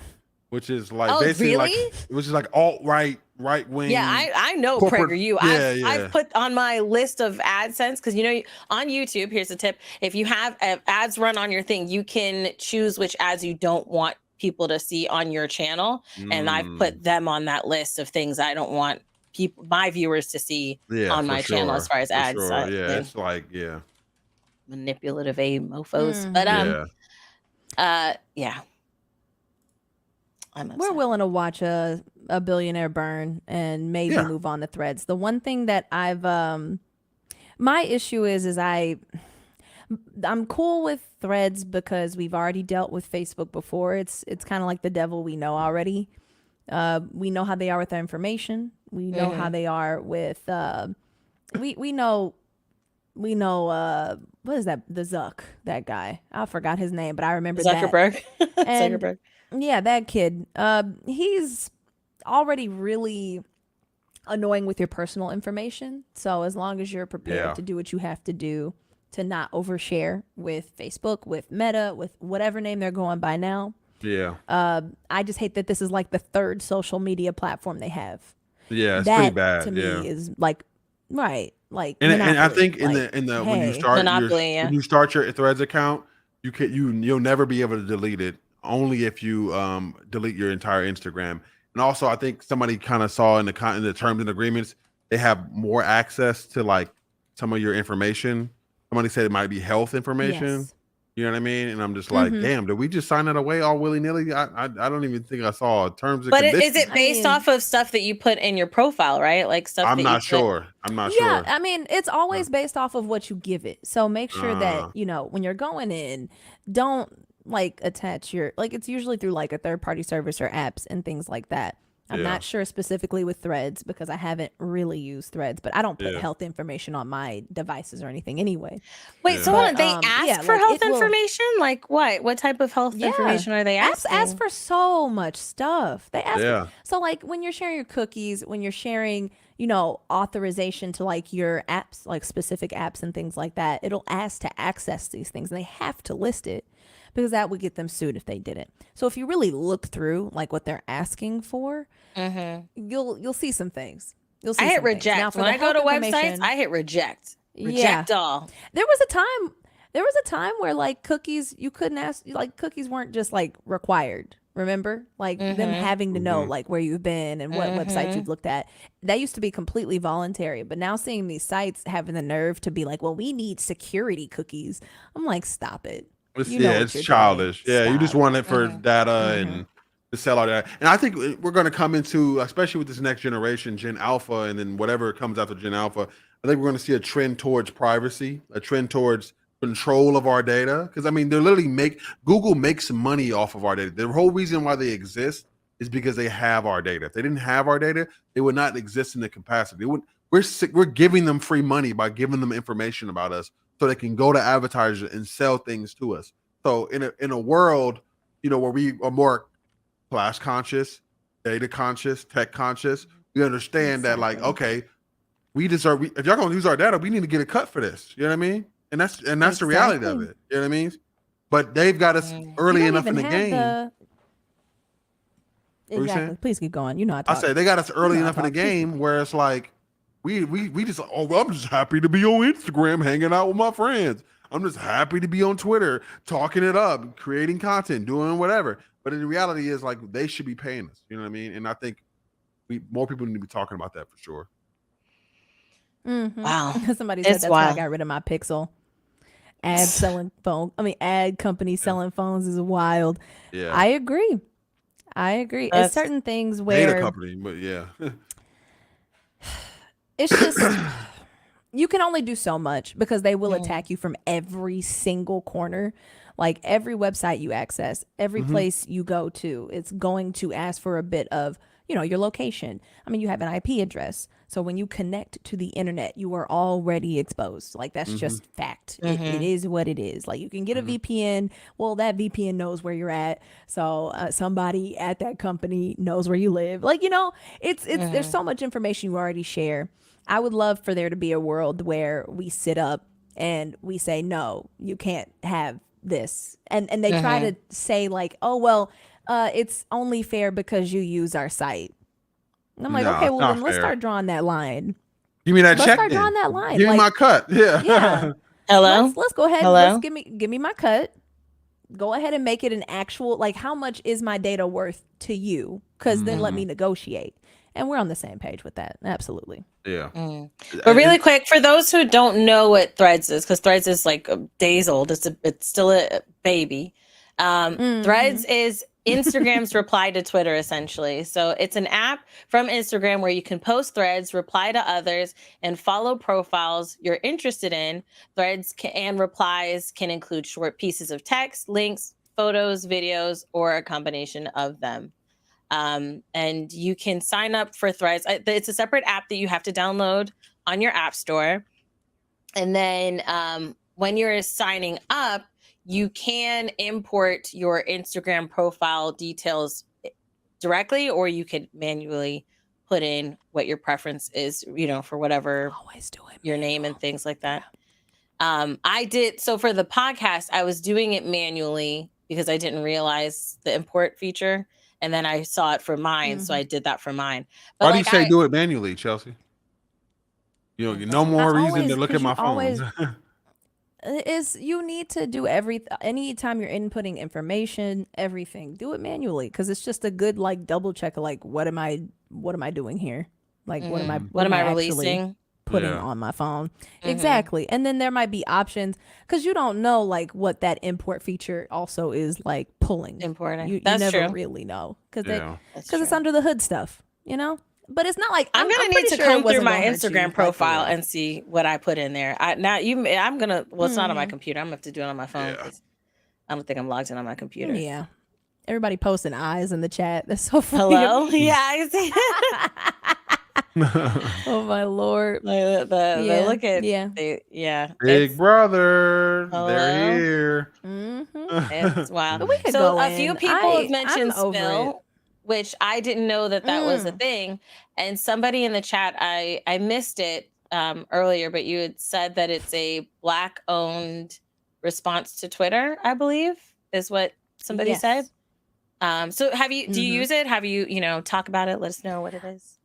which is like basically which is like alt-right, right wing.
Yeah, I know PragerU. I've put on my list of AdSense because on YouTube, here's a tip: if you have ads run on your thing, you can choose which ads you don't want people to see on your channel, and I've put them on that list of things I don't want my viewers to see on my channel as far as ads.
It's like
manipulative mofos, but
we're willing to watch a billionaire burn and maybe move on to Threads. The one thing that my issue is I'm cool with Threads because we've already dealt with Facebook before. It's kind of like the devil we know already. We know how they are with their information. We know how they are with we know what is that, that guy, I forgot his name, but I remember
Zuckerberg.
Zuckerberg. Yeah, that kid. He's already really annoying with your personal information. So as long as you're prepared to do what you have to do to not overshare with Facebook, with Meta, with whatever name they're going by now.
Yeah.
I just hate that this is like the third social media platform they have.
Yeah, it's
that,
pretty bad.
To me is like like
and I think in the when you start your Threads account, you'll never be able to delete it. Only if you delete your entire Instagram. And also, I think somebody kind of saw in the terms and agreements, they have more access to like some of your information. Somebody said it might be health information.
Yes.
You know what I mean? And I'm just like, damn, did we just sign that away all willy-nilly? I don't even think I saw terms and conditions.
But is it based off of stuff that you put in your profile, right? Like stuff
I'm not sure.
Yeah, I mean, it's always based off of what you give it. So make sure that, when you're going in, don't like attach your, like it's usually through like a third-party service or apps and things like that. I'm not sure specifically with Threads because I haven't really used Threads, but I don't put health information on my devices or anything anyway.
Wait, so they ask for health information? Like what? What type of health information are they asking?
Apps ask for so much stuff. They ask so like when you're sharing your cookies, when you're sharing, authorization to like your apps, like specific apps and things like that, it'll ask to access these things and they have to list it, because that would get them sued if they didn't. So if you really look through like what they're asking for, you'll see some things. You'll see
I hit
some things.
reject.
Now, for
When
the
I go to
health
websites,
information-
I hit reject.
Yeah.
Reject all.
There was a time where like cookies, you couldn't ask, like cookies weren't just like required. Remember, like them having to know like where you've been and what websites you've looked at. That used to be completely voluntary, but now seeing these sites having the nerve to be like, well, we need security cookies. I'm like, stop it.
It's childish. Yeah, you just want it for data and to sell all that. And I think we're going to come into, especially with this next generation, Gen Alpha, and then whatever comes after Gen Alpha. I think we're going to see a trend towards privacy, a trend towards control of our data. Because I mean, Google makes money off of our data. The whole reason why they exist is because they have our data. If they didn't have our data, they would not exist in the capacity. We're giving them free money by giving them information about us, so they can go to advertisers and sell things to us. So in a world, where we are more class conscious, data conscious, tech conscious, we understand that like, okay, if y'all gonna use our data, we need to get a cut for this. You know what I mean? And that's the reality of it. You know what I mean? But they've got us early enough in the game.
Exactly. Please keep going.
I said they got us early enough in the game where it's like we just I'm just happy to be on Instagram hanging out with my friends. I'm just happy to be on Twitter talking it up, creating content, doing whatever. But the reality is like they should be paying us. You know what I mean? And I think more people need to be talking about that for sure.
Wow.
Somebody said that's why I got rid of my Pixel. Ad company selling phones is wild.
Yeah.
I agree. It's certain things where
data company, but yeah.
It's just you can only do so much because they will attack you from every single corner. Like every website you access, every place you go to, it's going to ask for a bit of, your location. I mean, you have an IP address. So when you connect to the internet, you are already exposed. Like that's just fact. It is what it is. Like you can get a VPN. Well, that VPN knows where you're at. So somebody at that company knows where you live. Like, it's there's so much information you already share. I would love for there to be a world where we sit up and we say, no, you can't have this. And they try to say like, oh, well, it's only fair because you use our site. And I'm like, okay, well then let's start drawing that line.
Give me that check.
Let's start drawing that line.
Give me my cut. Yeah.
Hello.
Let's go ahead. Let's give me my cut. Go ahead and make it an actual, like, how much is my data worth to you? Because then let me negotiate. And we're on the same page with that. Absolutely.
Yeah.
But really quick, for those who don't know what Threads is, because Threads is like days old. It's still a baby. Threads is Instagram's reply to Twitter, essentially. So it's an app from Instagram where you can post threads, reply to others, and follow profiles you're interested in. Threads and replies can include short pieces of text, links, photos, videos, or a combination of them. And you can sign up for Threads. It's a separate app that you have to download on your app store. And then when you're signing up, you can import your Instagram profile details directly, or you could manually put in what your preference is, for whatever your name and things like that. I did. So for the podcast, I was doing it manually because I didn't realize the import feature. And then I saw it for mine. So I did that for mine. But
why do you say do it manually, Chelsea? No more reason to look at my phone.
Is you need to do anytime you're inputting information, everything, do it manually, because it's just a good like double check of like what am I doing here, like what am I
releasing,
putting on my phone. Exactly. And then there might be options because you don't know like what that import feature also is like
importing.
You
That's
never
true.
really know because it's under the hood stuff, But it's not like
I'm gonna need to comb through my Instagram profile and see what I put in there. It's not on my computer. I'm gonna have to do it on my phone. Yeah. I don't think I'm logged in on my computer.
Yeah. Everybody posting eyes in the chat. That's so funny.
Hello? Yeah, I see.
Oh my Lord.
The look at
Big Brother.
Hello?
They're here.
It's wild.
But we could go
a few people have mentioned
I'm
Spill, which I didn't know that was a thing. And somebody in the chat, I missed it earlier, but you had said that it's a Black-owned response to Twitter, I believe, is what somebody said. So do you use it? Have you, talk about it? Let us know what it is.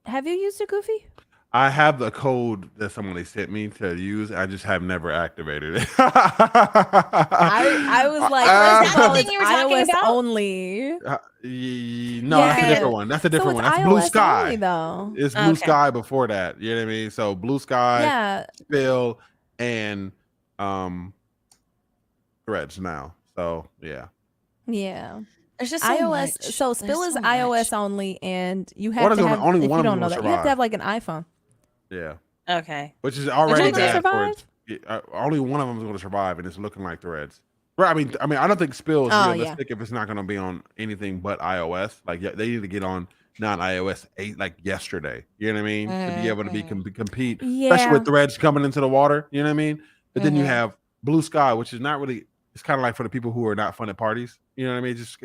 Have you used it, Goofy?
I have the code that somebody sent me to use. I just have never activated it.
I was like, first of all,
thing
it's
you were talking
iOS
about?
only.
No, that's a different one. That's a different
it's
one. That's
iOS
Blue Sky.
only, though.
It's Blue Sky before that. You know what I mean? So Blue Sky, Spill, and Threads now. So yeah.
Yeah.
There's just so
iOS.
much.
So Spill is iOS only, and you have to have.
Only
if
one
you
of them
don't know that, you have to have like an iPhone.
Yeah.
Okay.
Which is already bad.
Survive?
Only one of them is going to survive, and it's looking like Threads. Right? I mean, I don't think Spill is realistic if it's not going to be on anything but iOS. Like, they need to get on non-iOS 8 like yesterday. You know what I mean? To be able to compete, especially with Threads coming into the water. You know what I mean? But then you have Blue Sky, which is not really. It's kind of like for the people who are not fun at parties. You know what I mean? It's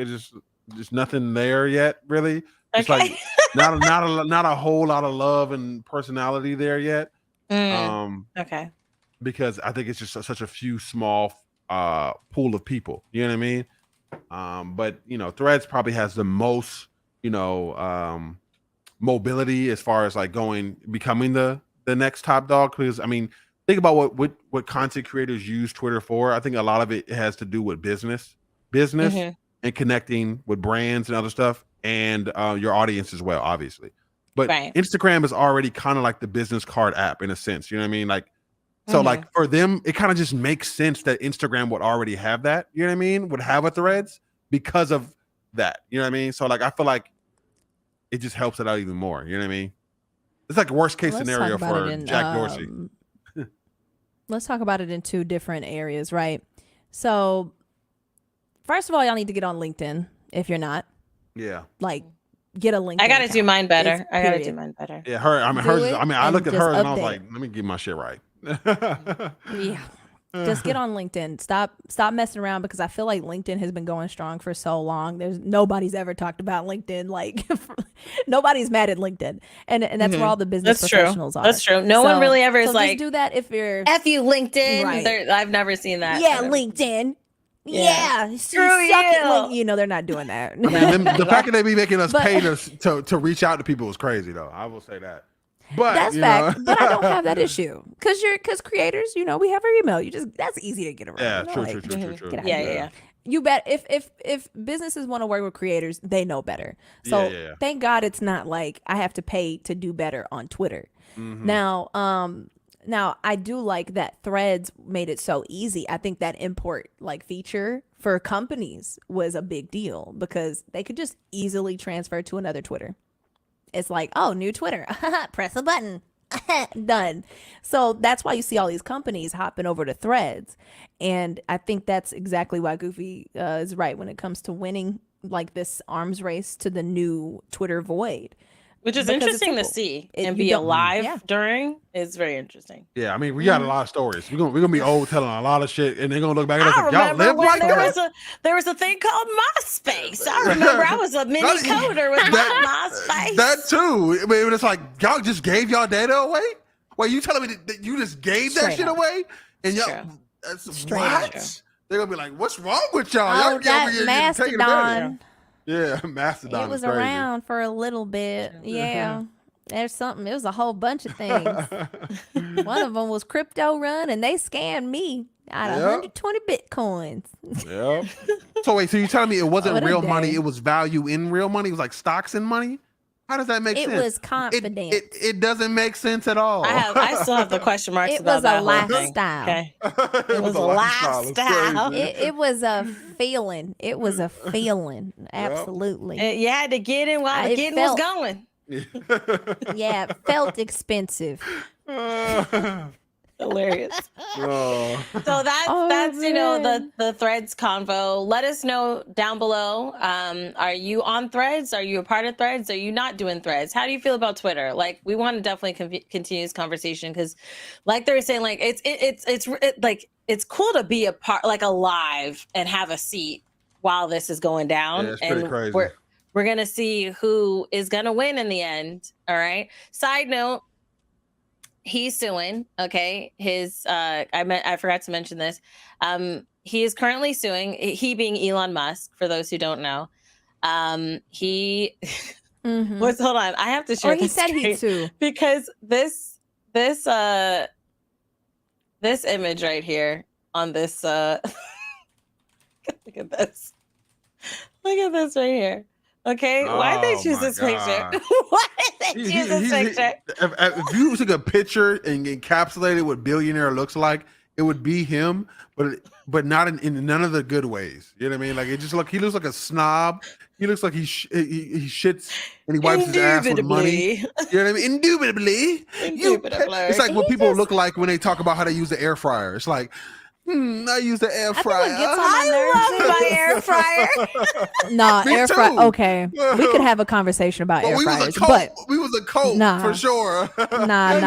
just nothing there yet, really. It's like not a whole lot of love and personality there yet.
Okay.
Because I think it's just such a few small pool of people. You know what I mean? But Threads probably has the most, mobility as far as like becoming the next top dog. Because I mean, think about what content creators use Twitter for. I think a lot of it has to do with business and connecting with brands and other stuff, and your audience as well, obviously. But Instagram is already kind of like the business card app in a sense. You know what I mean? Like, so like for them, it kind of just makes sense that Instagram would already have that. You know what I mean? Would have a Threads because of that. You know what I mean? So like, I feel like it just helps it out even more. You know what I mean? It's like worst case scenario for Jack Dorsey.
Let's talk about it in two different areas, right? So, first of all, y'all need to get on LinkedIn if you're not.
Yeah.
Like, get a LinkedIn.
I gotta do mine better.
Yeah, I looked at hers and I was like, let me get my shit right.
Yeah. Just get on LinkedIn. Stop messing around, because I feel like LinkedIn has been going strong for so long. Nobody's ever talked about LinkedIn. Like, nobody's mad at LinkedIn, and that's where all the business professionals are.
That's true. No one really ever is like,
just do that if you're
F you LinkedIn. Right. I've never seen that.
Yeah, LinkedIn. Yeah, screw you. They're not doing that.
I mean, the fact that they be making us pay to reach out to people is crazy, though. I will say that. But
that's fact. But I don't have that issue because creators, we have our email. That's easy to get around.
Yeah, true.
Yeah.
You bet. If businesses want to work with creators, they know better. So thank God it's not like I have to pay to do better on Twitter. Now I do like that Threads made it so easy. I think that import feature for companies was a big deal because they could just easily transfer to another Twitter. It's like, oh, new Twitter. Press a button. Done. So that's why you see all these companies hopping over to Threads. And I think that's exactly why Goofy is right when it comes to winning this arms race to the new Twitter void.
Which is interesting to see and be alive during. It's very interesting.
Yeah, I mean, we got a lot of stories. We're gonna be old telling a lot of shit, and they're gonna look back at us.
I remember
y'all
when there was a thing called MySpace. I remember I was a mini coder with MySpace.
That too. I mean, it's like y'all just gave y'all data away. Wait, you telling me that you just gave that shit away? And y'all, what? They're gonna be like, "What's wrong with y'all?"
Oh, that Mastodon.
Yeah, Mastodon.
It was around for a little bit. Yeah. There's something. It was a whole bunch of things. One of them was Crypto Run, and they scammed me out of 120 Bitcoins.
Yeah. So wait, so you're telling me it wasn't real money? It was value in real money? It was like stocks in money? How does that make sense?
It was confidence.
It doesn't make sense at all.
I still have the question marks about that.
It was a lifestyle.
Okay. It was a lifestyle.
It was a feeling. It was a feeling. Absolutely.
You had to get in while the getting was going.
Yeah, it felt expensive.
Hilarious. So that's the Threads convo. Let us know down below. Are you on Threads? Are you a part of Threads? Are you not doing Threads? How do you feel about Twitter? Like, we want to definitely continue this conversation because, like they were saying, like it's cool to be a part, like alive and have a seat while this is going down.
Yeah, it's pretty crazy.
We're gonna see who is gonna win in the end. All right. Side note. He's suing. Okay, I forgot to mention this. He is currently suing. He being Elon Musk. For those who don't know, he
Mhm.
Hold on, I have to share.
Or he said he too.
because this image right here on this look at this. Look at this right here. Okay, why did they choose this picture? Why did they choose this picture?
If you took a picture and encapsulated what billionaire looks like, it would be him, but not in none of the good ways. You know what I mean? Like, he looks like a snob. He looks like he shits and he wipes his ass with money. You know what I mean? Indubitably. It's like what people look like when they talk about how they use the air fryer. It's like, I use the air fryer.
I love my air fryer.
Nah, air fryer. Okay, we could have a conversation about air fryers, but
we was a cult for sure.
Nah.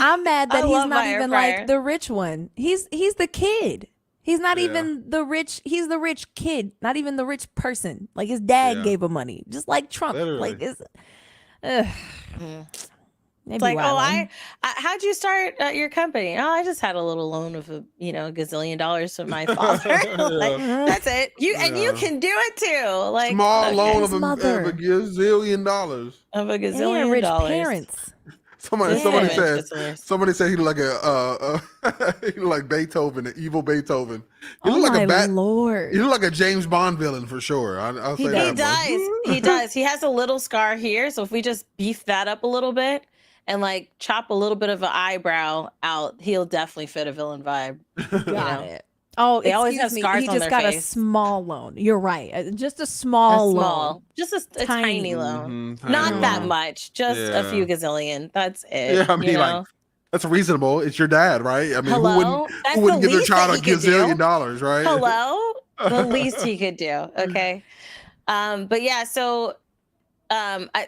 I'm mad that he's not even
fryer.
like the rich one. He's the kid. He's not even the rich. He's the rich kid, not even the rich person. Like his dad gave him money, just like Trump.
Literally.
Like it's.
It's like, how'd you start your company? Oh, I just had a little loan of a gazillion dollars from my father. Like, that's it. You can do it too. Like
small loan of a gazillion dollars.
Of a gazillion
rich
dollars.
Parents.
Somebody said he looked like he looked like Beethoven, an evil Beethoven. He looked like a
Lord.
He looked like a James Bond villain for sure. I'll say that.
He does. He has a little scar here, so if we just beef that up a little bit and like chop a little bit of an eyebrow out, he'll definitely fit a villain vibe.
Got it. Oh,
they always have scars on their face. He just got
a small loan. You're right. Just a small loan.
Just a tiny loan.
Tiny
Not
loan.
that much. Just a few gazillion. That's it.
Yeah, I mean, like, that's reasonable. It's your dad, right? I mean, who wouldn't give their child a gazillion dollars, right?
Hello? The least he could do. Okay. But yeah, so I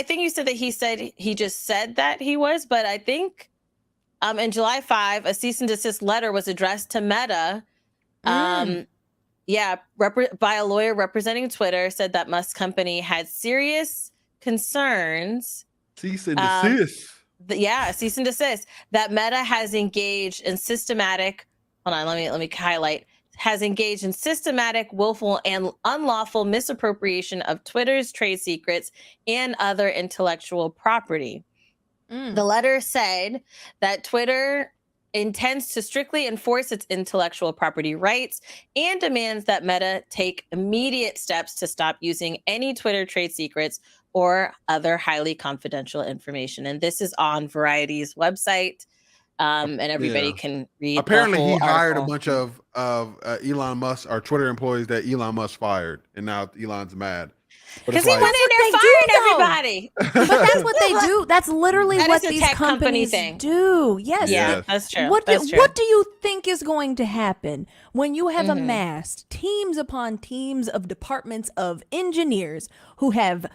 think you said that he just said that he was, but I think in July 5, a cease and desist letter was addressed to Meta. By a lawyer representing Twitter, said that Musk's company had serious concerns.
Cease and desist.
Cease and desist. That Meta has engaged in systematic. Hold on, let me highlight. Has engaged in systematic, willful, and unlawful misappropriation of Twitter's trade secrets and other intellectual property. The letter said that Twitter intends to strictly enforce its intellectual property rights and demands that Meta take immediate steps to stop using any Twitter trade secrets or other highly confidential information. And this is on Variety's website, and everybody can read.
Apparently,
the whole
he hired
article.
a bunch of Elon Musk or Twitter employees that Elon Musk fired, and now Elon's mad.
Because he went in there firing everybody.
But that's what they do. That's literally what these companies do. Yes.
Yeah, that's true.
What do you think is going to happen when you have amassed teams upon teams of departments of engineers who have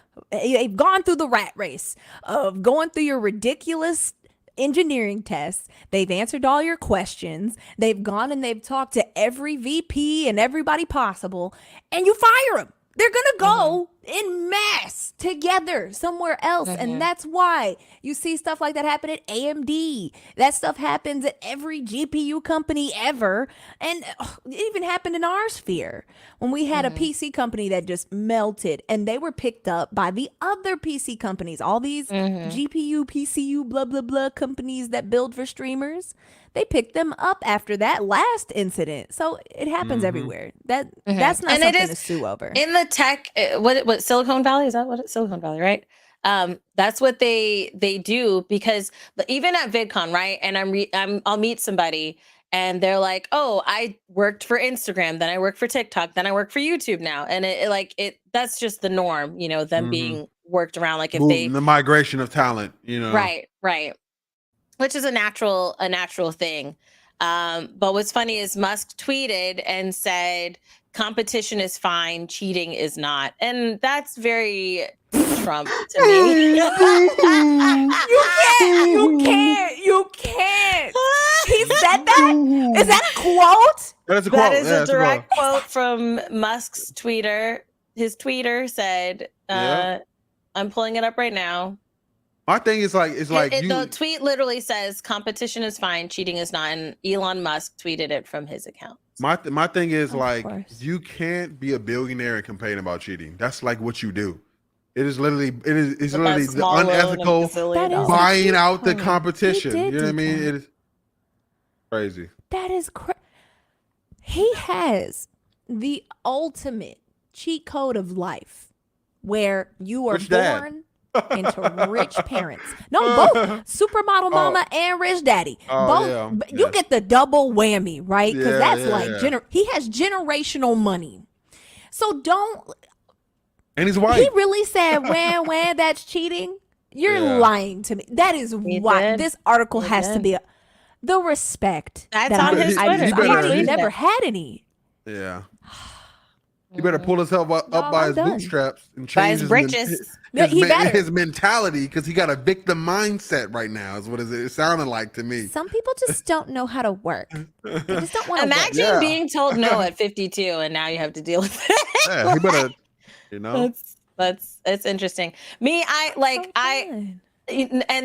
gone through the rat race of going through your ridiculous engineering tests? They've answered all your questions. They've gone and they've talked to every VP and everybody possible, and you fire them. They're going to go in mass together somewhere else. And that's why you see stuff like that happen at AMD. That stuff happens at every GPU company ever. And it even happened in our sphere when we had a PC company that just melted, and they were picked up by the other PC companies. All these GPU, PCU, blah, blah, blah companies that build for streamers. They picked them up after that last incident. So it happens everywhere. That's not something to sue over.
In the tech, what Silicon Valley, is that what it's Silicon Valley, right? That's what they do, because even at VidCon, right? And I'll meet somebody and they're like, "Oh, I worked for Instagram, then I work for TikTok, then I work for YouTube now." And that's just the norm, them being worked around. Like if
the migration of talent,
Right. Which is a natural thing. But what's funny is Musk tweeted and said, "Competition is fine, cheating is not." And that's very Trump to me.
You can't. He said that? Is that a quote?
That's a quote.
That is a direct quote from Musk's tweeter. His tweeter said, I'm pulling it up right now.
My thing is
the tweet literally says competition is fine, cheating is not, and Elon Musk tweeted it from his account.
My thing is you can't be a billionaire and complain about cheating. That's like what you do. It's literally
With that
literally the
small loan of
unethical
gazillion
That is
dollars.
buying
cheat
out the
code.
competition.
He
You
did
know what I
do
mean?
that.
It is crazy.
That is he has the ultimate cheat code of life where you are
Rich dad.
born into rich parents. No, both supermodel mama and rich daddy.
Oh,
Both.
yeah.
You get the double whammy, right? Because
Yeah,
that's
yeah,
like
yeah.
he has generational money. So don't.
And he's white.
He really said, when that's cheating. You're
Yeah.
lying to me. That is
He
why
did.
this article
He
has to
did.
be the respect.
That's
that
on his
He-
Twitter.
he
I've
better- he-
never had any.
Yeah. He better pull himself up
Y'all,
by
I'm
his
done.
bootstraps and
By
change
his britches.
He better.
his mentality, because he got a victim mindset right now. Is what it sounded like to me.
Some people just don't know how to work. They just don't want to work.
Imagine
Yeah.
being told no at 52 and now you have to deal with it.
Yeah, he better. You know.
That's interesting. Me, and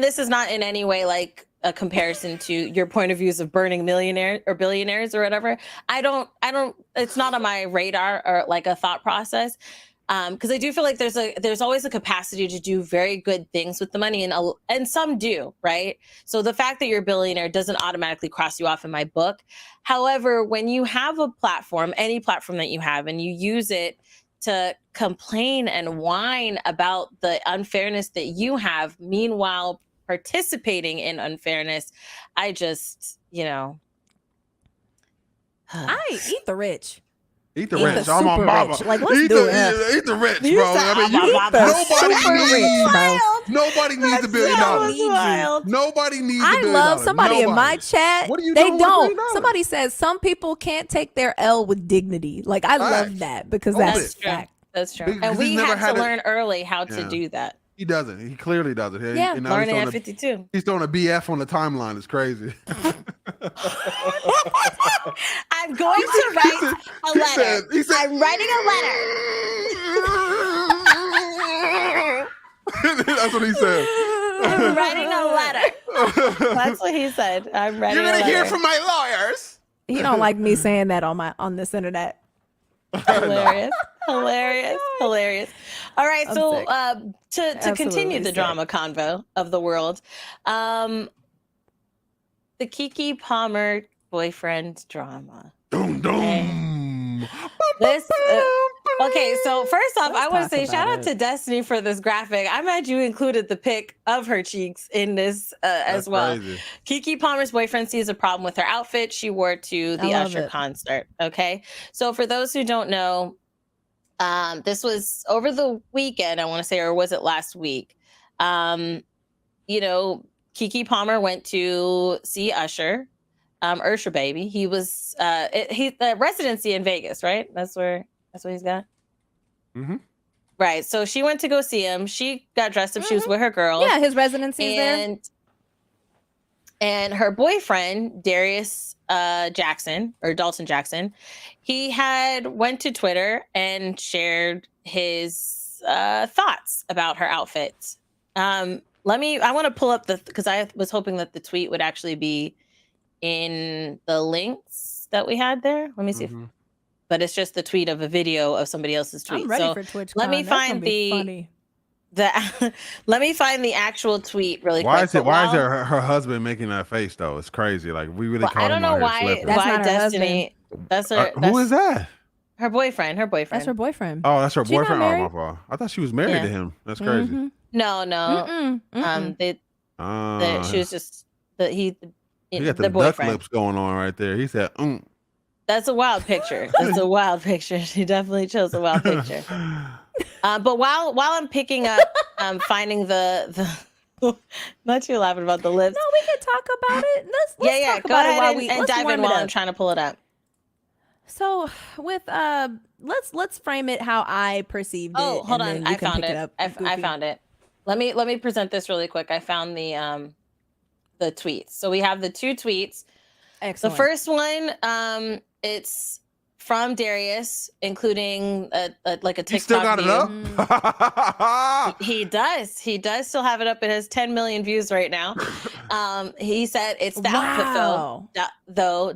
this is not in any way like a comparison to your point of views of burning millionaires or billionaires or whatever. I don't, it's not on my radar or like a thought process. Because I do feel like there's always a capacity to do very good things with the money, and some do, right? So the fact that you're a billionaire doesn't automatically cross you off in my book. However, when you have a platform, any platform that you have, and you use it to complain and whine about the unfairness that you have, meanwhile participating in unfairness, I just,
I eat the rich.
Eat the
Eat
rich.
the
I'm on
super
mama.
rich. Like, let's
eat
do
the,
it.
Eat the rich,
You
bro.
said,
I mean, nobody needs $1 billion. Nobody needs $1
I
billion.
love somebody in my chat.
What are you
they
doing with $1
don't.
billion?
Somebody says some people can't take their L with dignity. Like, I love that because
Hold
that's
it.
fact.
That's true.
Because
And we
he's never
had to
had
learn early how to
Yeah.
do that.
He doesn't. He clearly doesn't.
Yeah,
and now
Learning at 52.
He's throwing a BF on the timeline. It's crazy.
I'm going to write a letter.
He said,
I'm writing a letter.
That's what he said.
I'm writing a letter. That's what he said. I'm writing
You're
a
gonna
letter.
hear from my lawyers.
He don't like me saying that on this internet.
Hilarious. All right,
I'm
so
sick.
to continue the
sick.
drama convo of the world, the Keke Palmer boyfriend drama.
Dum, dum.
This okay, so first off, I want
talk
to say
about
shout out
it.
to Destiny for this graphic. I'm glad you included the pic of her cheeks in this as
That's
well.
crazy.
Keke Palmer's boyfriend sees a problem with her outfit she wore to the
I love
Usher
it.
concert. Okay, so for those who don't know, this was over the weekend, I want to say, or was it last week? Keke Palmer went to see Usher. Usher baby. He was he's the residency in Vegas, right? That's what he's got.
Mm-hmm.
Right. So she went to go see him. She got dressed up. She was with her girls.
Yeah, his residency is there.
And her boyfriend, Darius Jackson or Dalton Jackson, he had went to Twitter and shared his thoughts about her outfit. I want to pull up because I was hoping that the tweet would actually be in the links that we had there. Let me see but it's just the tweet of a video of somebody else's tweet.
I'm ready
so
for TwitchCon.
let me
That's gonna
find
be funny.
let me find the actual tweet really
Why
quick.
is it?
But
Why is
while-
her husband making that face though? It's crazy. Like we really
Well,
caught
I don't
him
know
out here
why.
slipping.
That's
Why
not her
Destiny? That's her.
Who is that?
Her boyfriend. Her boyfriend.
That's her boyfriend.
Oh, that's her
She not
boyfriend. Oh, my
married?
fault. I thought she was married
Yeah.
to him. That's crazy.
Mhm.
No.
Mm-mm.
She was just
he got
the
the duck
boyfriend.
lips going on right there. He said,
That's a wild picture. That's a wild picture. She definitely chose a wild picture. But while I'm picking up, finding the not you laughing about the lips.
No, we can talk about it. Let's talk
Go
about it
ahead
while
and,
we
and
let's
dive
warm
in
it
while
up.
I'm trying to pull it up.
So with let's frame it how I perceived it.
Oh, hold
and
on.
then
I
you can
found
pick
it.
up,
I
Goofy.
found it. Let me present this really quick. I found the tweets. So we have the two tweets.
Excellent.
The first one, it's from Darius, including a TikTok
"You still got
view.
it up."
He does. He does still have it up. It has 10 million views right now. He said it's the outfit
Wow.
though.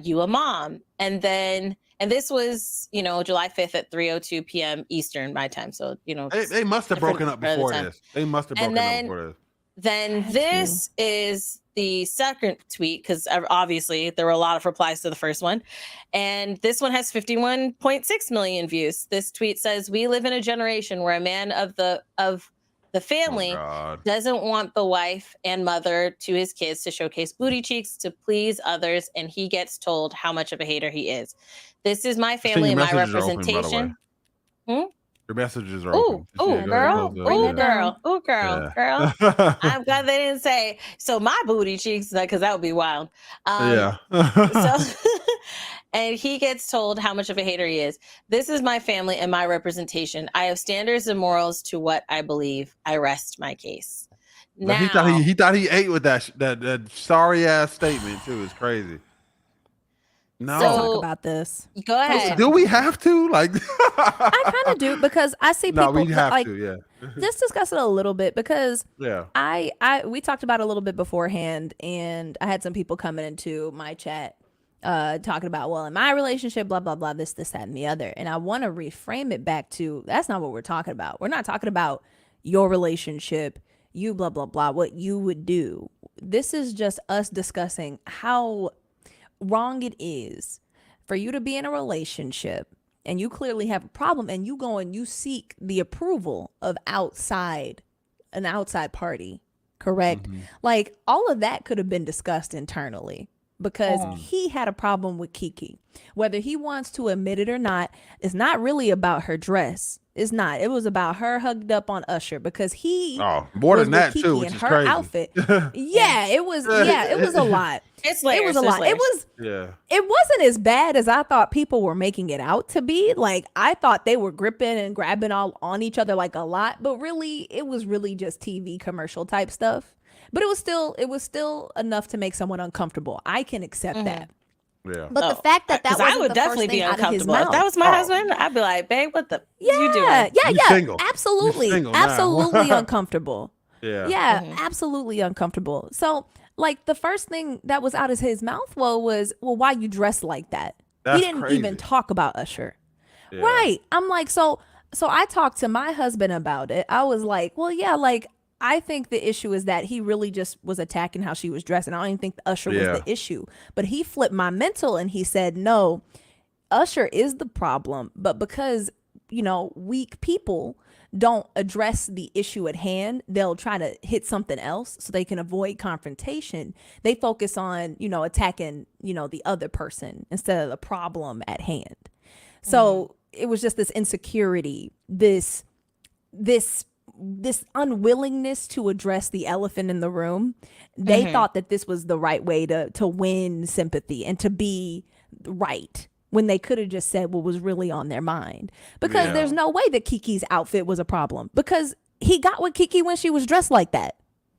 You a mom. And then And this was, July 5th at 3:02 p.m. Eastern my time. So,
they must have broken up before this. They must have broken up before this.
Then this is the second tweet, because obviously there were a lot of replies to the first one. And this one has 51.6 million views. This tweet says, "We live in a generation where a man of the family doesn't want the wife and mother to his kids to showcase booty cheeks to please others, and he gets told how much of a hater he is. This is my family and my representation."
Your messages are open.
Girl. I'm glad they didn't say, so my booty cheeks, because that would be wild. And he gets told how much of a hater he is. "This is my family and my representation. I have standards and morals to what I believe. I rest my case." Now,
he thought he ate with that sorry ass statement too. It's crazy. No,
talk about this.
Go ahead.
Do we have to? Like,
I kind of do, because I see people.
No, we have to. Yeah.
Just discuss it a little bit, because
yeah,
we talked about it a little bit beforehand, and I had some people coming into my chat talking about, well, in my relationship, blah blah blah, this, that, and the other. And I want to reframe it back to, that's not what we're talking about. We're not talking about your relationship, you blah blah blah, what you would do. This is just us discussing how wrong it is for you to be in a relationship and you clearly have a problem, and you go and you seek the approval of an outside party, correct? Like, all of that could have been discussed internally, because he had a problem with Keke. Whether he wants to admit it or not, it's not really about her dress. It's not. It was about her hugged up on Usher, because he
more than that too, which is
her
crazy.
Outfit. It was a lot.
It's layers.
It was a lot. It wasn't as bad as I thought people were making it out to be. Like, I thought they were gripping and grabbing all on each other like a lot, but really it was really just TV commercial type stuff. But it was still enough to make someone uncomfortable. I can accept that.
Yeah.
But the fact that wasn't
I would
the
definitely
first
be
thing out of his
uncomfortable. If
mouth.
that was my husband, I'd be like, "Babe, what the you doing?"
Yeah.
Single.
Absolutely.
You're single
Absolutely uncomfortable.
Yeah.
Absolutely uncomfortable. So, like, the first thing that was out of his mouth was, well, why you dress like that?
That's
he didn't
crazy.
even talk about Usher.
Yeah.
Right. I'm like, so I talked to my husband about it. I was like, well, yeah, like, I think the issue is that he really just was attacking how she was dressing. I don't even think Usher was the issue. But he flipped my mental and he said, no, Usher is the problem. But because, weak people don't address the issue at hand, they'll try to hit something else so they can avoid confrontation. They focus on, attacking, the other person instead of the problem at hand. So it was just this insecurity, this unwillingness to address the elephant in the room. They thought that this was the right way to win sympathy and to be right, when they could have just said what was really on their mind. Because there's no way that Keke's outfit was a problem, because he got with Keke when she was dressed like that.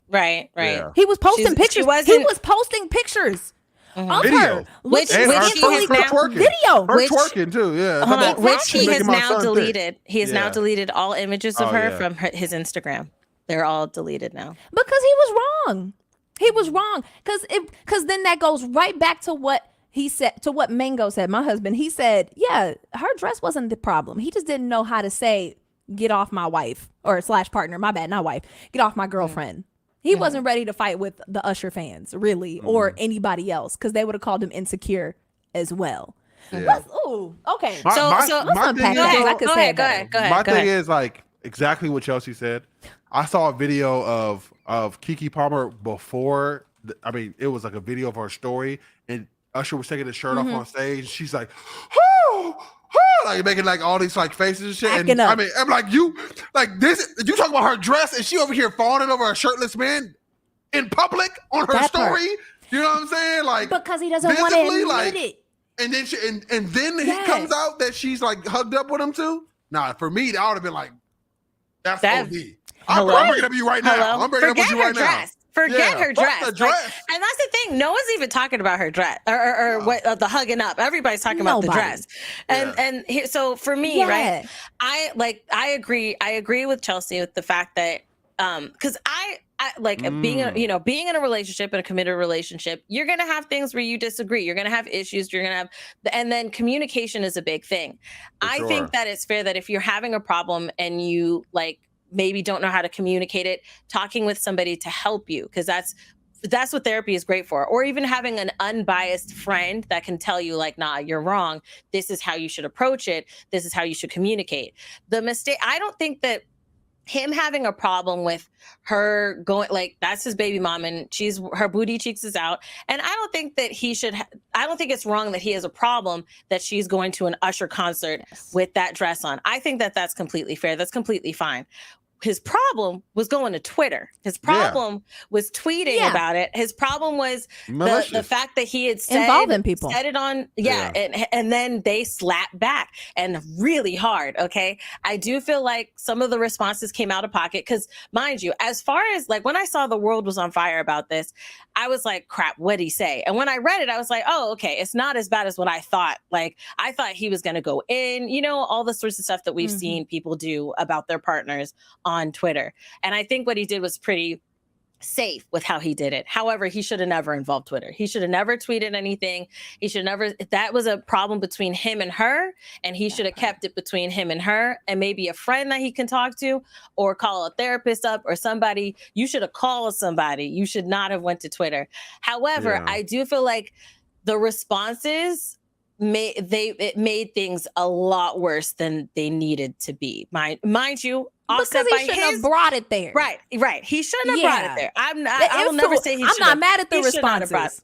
Right.
Yeah.
He was posting pictures. He was posting pictures of her.
Which
her twerking.
Video.
Her twerking too, yeah.
Which he has now deleted.
Thick.
He has now deleted all images of her from his Instagram. They're all deleted now.
Because he was wrong. He was wrong. Because then that goes right back to what he said, to what Mango said, my husband. He said, yeah, her dress wasn't the problem. He just didn't know how to say, get off my wife, or / partner, my bad, not wife, get off my girlfriend. He wasn't ready to fight with the Usher fans, really, or anybody else, because they would have called him insecure as well.
Yeah.
Okay.
My thing is,
My
thing is, like, exactly what Chelsea said. I saw a video of Keke Palmer before. It was like a video of her story, and Usher was taking his shirt off on stage. She's like, like making like all these like faces and shit. And
up.
I'm like, you talk about her dress, and she over here fawning over a shirtless man in public on her story. You know what I'm saying? Like,
because he doesn't want to admit it.
And then he comes out that she's like hugged up with him too. Nah, for me, that would have been like, that's OD. I'm bringing it up to you right now. I'm bringing it up to you right now.
Forget her dress. And that's the thing. No one's even talking about her dress or what the hugging up. Everybody's talking about the dress. And so for me, right, I agree with Chelsea with the fact that because being in a relationship, in a committed relationship, you're going to have things where you disagree. You're going to have issues. You're going to have, and then communication is a big thing. I think that it's fair that if you're having a problem and you maybe don't know how to communicate it, talking with somebody to help you, because that's what therapy is great for. Or even having an unbiased friend that can tell you nah, you're wrong. This is how you should approach it. This is how you should communicate. The mistake, I don't think that him having a problem with her going that's his baby mom and her booty cheeks is out. And I don't think that he should, I don't think it's wrong that he has a problem that she's going to an Usher concert with that dress on. I think that that's completely fair. That's completely fine. His problem was going to Twitter. His problem was tweeting about it. His problem was the fact that he had
involving people.
Said it on, and then they slapped back and really hard. Okay, I do feel like some of the responses came out of pocket because, mind you, as far as when I saw the world was on fire about this, I was like, crap, what'd he say? And when I read it, I was like, oh, okay, it's not as bad as what I thought. I thought he was going to go in, all the sorts of stuff that we've seen people do about their partners on Twitter. And I think what he did was pretty safe with how he did it. However, he should have never involved Twitter. He should have never tweeted anything. He should never, that was a problem between him and her, and he should have kept it between him and her and maybe a friend that he can talk to or call a therapist up or somebody. You should have called somebody. You should not have went to Twitter. However, I do feel like the responses it made things a lot worse than they needed to be. Mind you,
because he shouldn't have brought it there.
Right. He shouldn't have brought it there. I will never say he should.
I'm not mad at the responses.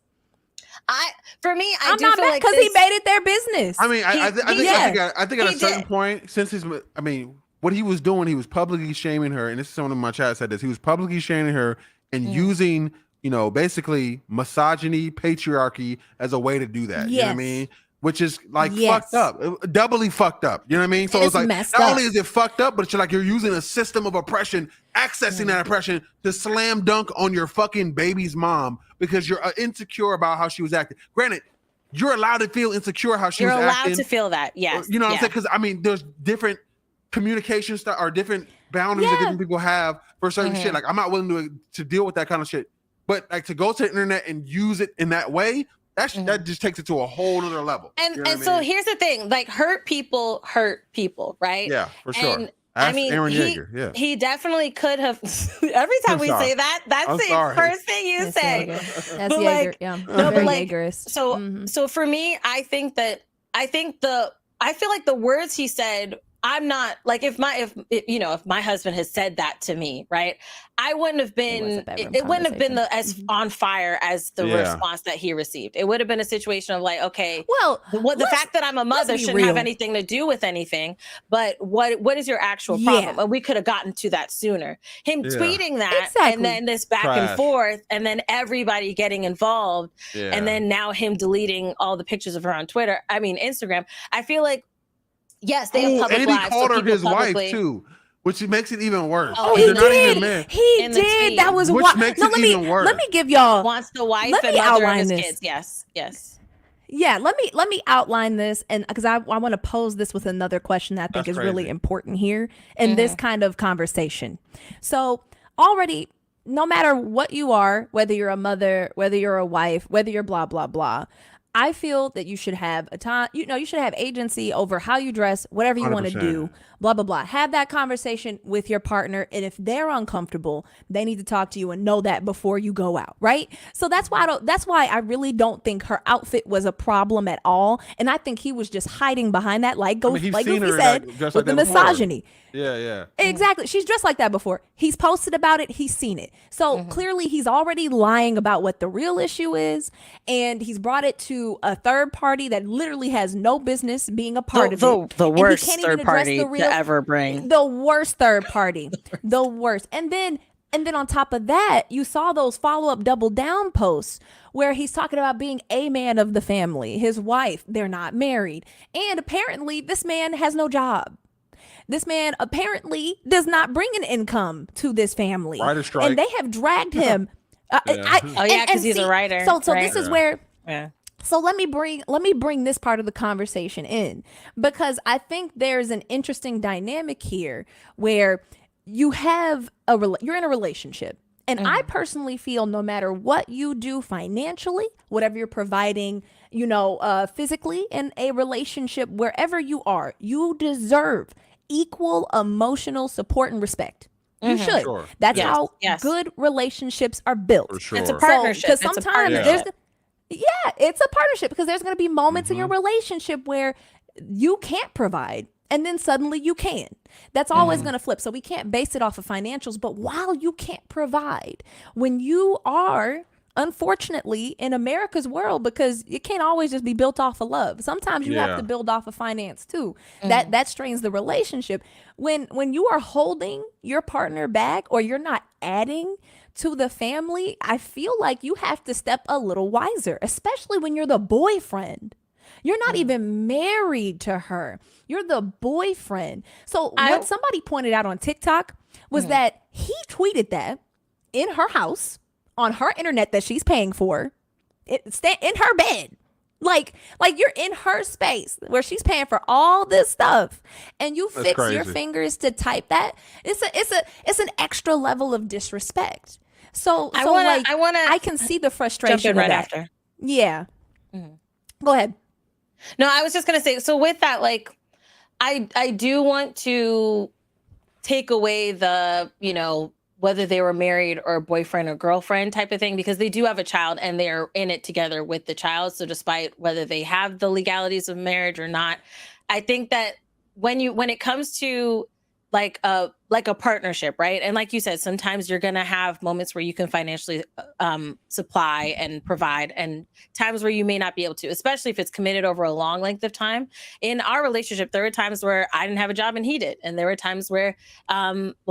I
I'm not mad because he made it their business.
I mean, I think at a certain point, since what he was doing, he was publicly shaming her, and this is someone in my chat said this. He was publicly shaming her and using, basically misogyny, patriarchy as a way to do that. You know what I mean? Which is fucked up, doubly fucked up. You know what I mean? So it's not only is it fucked up, but it's you're using a system of oppression, accessing that oppression to slam dunk on your fucking baby's mom because you're insecure about how she was acting. Granted, you're allowed to feel insecure how she was acting.
You're allowed to feel that, yes.
You know what I'm saying? Because there's different communication stuff or different boundaries that different people have for certain shit. I'm not willing to deal with that kind of shit. But to go to the internet and use it in that way, that just takes it to a whole other level.
And so here's the thing, hurt people, right? Yeah,
for sure. And Aaron Yeager,
he definitely could have. Every time we say that, that's the first thing you say.
That's Yeager,
Yeager. So for me, I feel like the words he said, I'm not if my husband has said that to me, right? I wouldn't have been, it wouldn't have been as on fire as the response that he received. It would have been a situation of okay, well, the fact that I'm a mother shouldn't have anything to do with anything, but what is your actual problem? And we could have gotten to that sooner. Him tweeting that and then this back and forth and then everybody getting involved and then now him deleting all the pictures of her on Instagram. I feel like, yes, they have public lives.
And he called her his wife too, which makes it even worse.
Oh, he did. He did. That was
which makes it even worse.
Let me give y'all.
Wants the wife and mother of his kids. Yes.
Yeah, let me outline this, and because I want to pose this with another question that I think is really important here in this kind of conversation. So already, no matter what you are, whether you're a mother, whether you're a wife, whether you're blah blah blah, I feel that you should have you should have agency over how you dress, whatever you want to do, blah, blah, blah. Have that conversation with your partner. And if they're uncomfortable, they need to talk to you and know that before you go out. Right. So that's why I really don't think her outfit was a problem at all. And I think he was just hiding behind that, like Goofy said, with the misogyny.
Yeah.
Exactly. She's dressed like that before. He's posted about it. He's seen it. So clearly he's already lying about what the real issue is. And he's brought it to a third party that literally has no business being a part of it.
The worst third party to ever bring.
The worst third party. The worst. And then on top of that, you saw those follow-up double down posts where he's talking about being a man of the family. His wife, they're not married. And apparently this man has no job. This man apparently does not bring an income to this family.
Writer strike.
And they have dragged him.
Because he's a writer.
So this is where... Yeah. So let me bring this part of the conversation in, because I think there's an interesting dynamic here where you're in a relationship And I personally feel no matter what you do financially, whatever you're providing, physically in a relationship, wherever you are, you deserve equal emotional support and respect. You should.
Sure.
That's
Yes.
how good relationships are built.
For sure.
It's a partnership.
Because sometimes it's a partnership, because there's going to be moments in your
Mm-hmm.
relationship where you can't provide and then suddenly you can. That's always going to flip. So we can't base it off of financials. But while you can't provide, when you are, unfortunately, in America's world, because it can't always just be built off of love. Sometimes you have to build off of finance too. That strains the relationship. When you are holding your partner back, or you're not adding to the family, I feel like you have to step a little wiser, especially when you're the boyfriend. You're not even married to her. You're the boyfriend. So what somebody pointed out on TikTok was that he tweeted that in her house, on her internet that she's paying for, in her bed. Like you're in her space where she's paying for all this stuff, and you fix your fingers to type that. It's an extra level of disrespect. So I can see the frustration
jump in right
of that.
after.
Yeah. Go ahead.
No, I was just gonna say, so with that, like, I do want to take away the, whether they were married or boyfriend or girlfriend type of thing, because they do have a child and they're in it together with the child. So despite whether they have the legalities of marriage or not, I think that when it comes to like a partnership, right? And like you said, sometimes you're going to have moments where you can financially supply and provide, and times where you may not be able to, especially if it's committed over a long length of time. In our relationship, there were times where I didn't have a job and he did. And there were times where,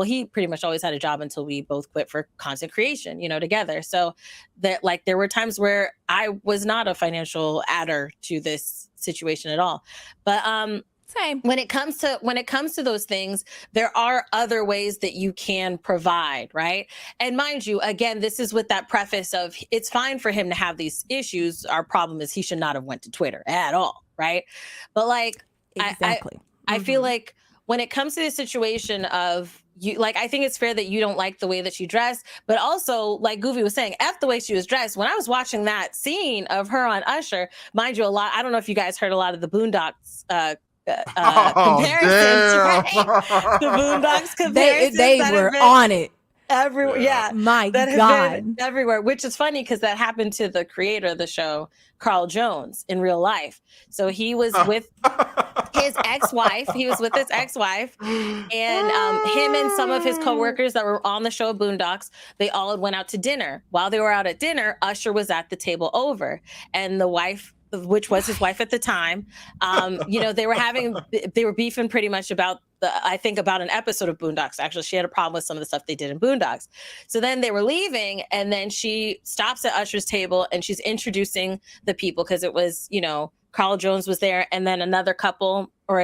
he pretty much always had a job until we both quit for content creation, together. So that, like, there were times where I was not a financial adder to this situation at all. But,
same.
When it comes to those things, there are other ways that you can provide, right? And mind you, again, this is with that preface of it's fine for him to have these issues. Our problem is he should not have went to Twitter at all, right? But like,
exactly.
I feel like when it comes to the situation of you, like, I think it's fair that you don't like the way that she dressed, but also, like Goofy was saying, F the way she was dressed. When I was watching that scene of her on Usher, mind you, I don't know if you guys heard a lot of the Boondocks comparisons, right? The Boondocks comparisons.
They were on it
everywhere. Yeah,
my
that
God,
everywhere. Which is funny because that happened to the creator of the show, Carl Jones, in real life. So he was with his ex-wife. He was with his ex-wife, and him and some of his coworkers that were on the show Boondocks, they all went out to dinner. While they were out at dinner, Usher was at the table over, and the wife, which was his wife at the time, they were beefing pretty much about about an episode of Boondocks. Actually, she had a problem with some of the stuff they did in Boondocks. So then they were leaving, and then she stops at Usher's table and she's introducing the people, because it was, Carl Jones was there, and then another couple, or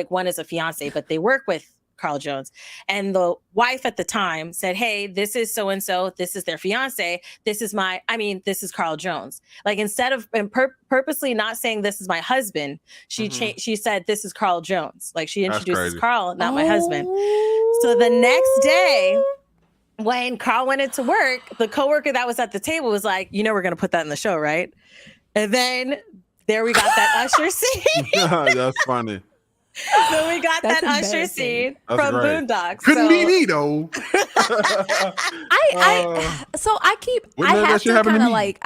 one is a fiance, but they work with Carl Jones. And the wife at the time said, "Hey, this is so-and-so. This is their fiance. This is Carl Jones." Like, instead of purposely not saying this is my husband, she said, "This is Carl Jones." Like, she introduces Carl, not my husband. So the next day, when Carl went into work, the coworker that was at the table was like, "We're going to put that in the show, right?" And then there we got that Usher scene.
That's funny.
So we got that Usher scene from Boondocks.
Couldn't be me though.
I have to kind of like,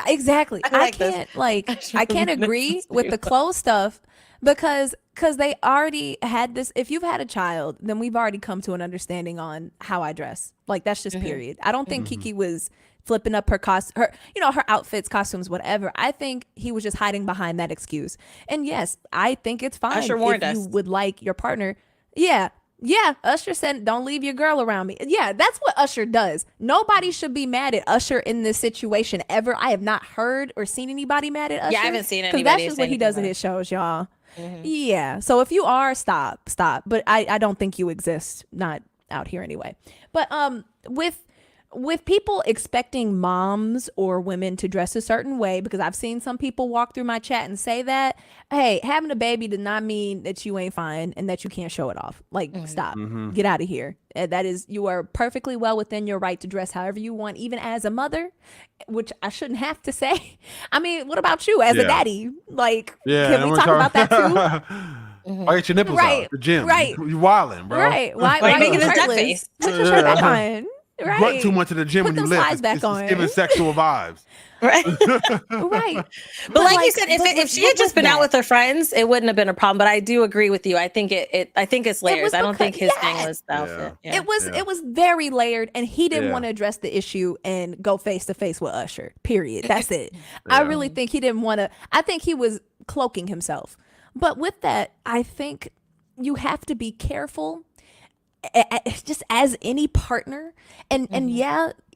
exactly. I can't agree with the clothes stuff, because they already had this. If you've had a child, then we've already come to an understanding on how I dress. Like, that's just period. I don't think Keke was flipping up her her outfits, costumes, whatever. I think he was just hiding behind that excuse. And yes, I think it's fine
Usher warned us.
You would like your partner. Yeah. Usher said, "Don't leave your girl around me." Yeah, that's what Usher does. Nobody should be mad at Usher in this situation ever. I have not heard or seen anybody mad at Usher.
Yeah, I haven't seen anybody.
Because that's just what he does in his shows, y'all. Yeah. So if you are, stop. But I don't think you exist. Not out here anyway. But with people expecting moms or women to dress a certain way, because I've seen some people walk through my chat and say that, hey, having a baby does not mean that you ain't fine and that you can't show it off. Like, stop. Get out of here. That is, you are perfectly well within your right to dress however you want, even as a mother, which I shouldn't have to say. I mean, what about you as a daddy? Like, can we talk about that too?
Why get your nipples out? The gym.
Right.
You wilding, bro.
Right. Why
are you making this duck
shirtless?
face?
Put your shirt back on. Right.
Grunt too much in the gym
Put
when you
them
lift.
slides back on.
It's giving sexual vibes.
Right.
Right.
But like you said, if she had just been out with her friends, it wouldn't have been a problem. But I do agree with you. I think it's layers. I don't think his thing was the outfit. Yeah.
It was very layered, and he didn't want to address the issue and go face to face with Usher. Period. That's it. I really think he didn't want to. I think he was cloaking himself. But with that, I think you have to be careful. Just as any partner, and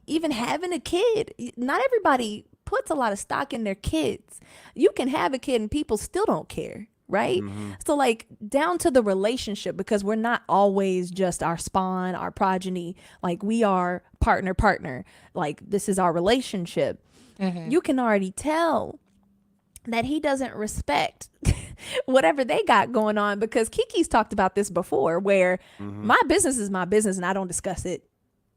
even having a kid, not everybody puts a lot of stock in their kids. You can have a kid and people still don't care, right? So like down to the relationship, because we're not always just our spawn, our progeny, like we are partner, like this is our relationship. You can already tell that he doesn't respect whatever they got going on, because Keke's talked about this before, where my business is my business and I don't discuss it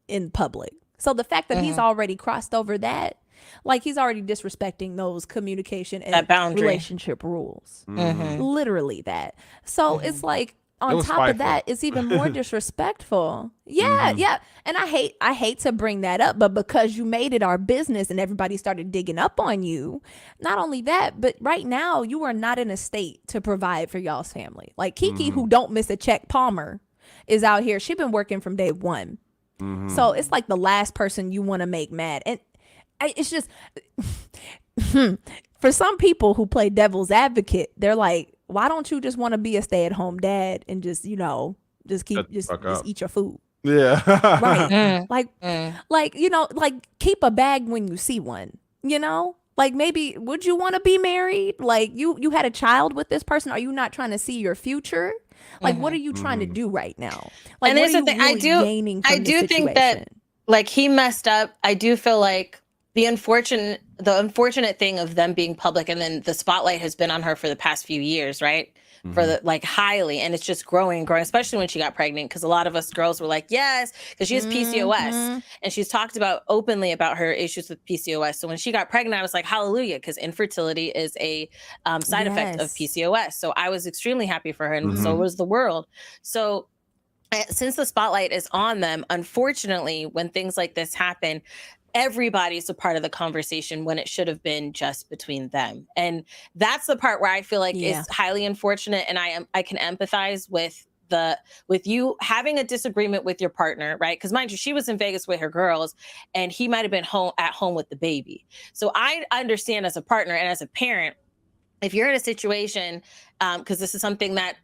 in public. So the fact that he's already crossed over that, like he's already disrespecting those communication and relationship rules. Literally that. So it's like, on top of that, it's even more disrespectful. Yeah. And I hate to bring that up, but because you made it our business and everybody started digging up on you, not only that, but right now you are not in a state to provide for y'all's family. Like Keke, who don't miss a check, Palmer, is out here. She's been working from day one. So it's like the last person you want to make mad. And it's just, for some people who play devil's advocate, they're like, why don't you just want to be a stay-at-home dad and just, just eat your food?
Yeah.
Right. Like, like keep a bag when you see one, like maybe, would you want to be married? Like you had a child with this person. Are you not trying to see your future? Like, what are you trying to do right now? Like,
and there's the thing, I do think that like he messed up. I do feel like the unfortunate thing of them being public, and then the spotlight has been on her for the past few years, right? For the highly, and it's just growing, especially when she got pregnant, because a lot of us girls were like, yes, because she has PCOS, and she's talked about openly about her issues with PCOS. So when she got pregnant, I was like, hallelujah, because infertility is a side effect of PCOS. So I was extremely happy for her, and so was the world. So since the spotlight is on them, unfortunately, when things like this happen, everybody's a part of the conversation when it should have been just between them. And that's the part where I feel like is highly unfortunate. And I can empathize with you having a disagreement with your partner, right? Because mind you, she was in Vegas with her girls and he might have been at home with the baby. So I understand as a partner and as a parent, if you're in a situation, because this is something that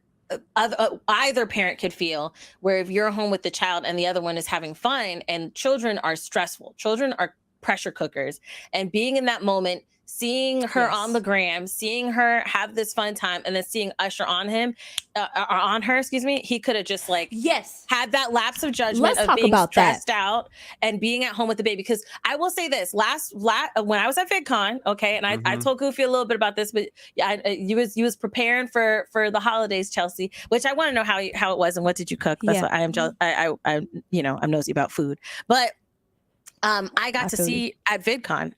either parent could feel, where if you're home with the child and the other one is having fun, and children are stressful, children are pressure cookers, and being in that moment, seeing her on the gram, seeing her have this fun time, and then seeing Usher on him, on her, excuse me, he could have just had that lapse of judgment of being stressed out and being at home with the baby. Because I will say this, when I was at VidCon, okay, and I told Goofy a little bit about this, but you was preparing for the holidays, Chelsea, which I want to know how it was and what did you cook. That's what I am jealous. I'm nosy about food, but I got to see at VidCon.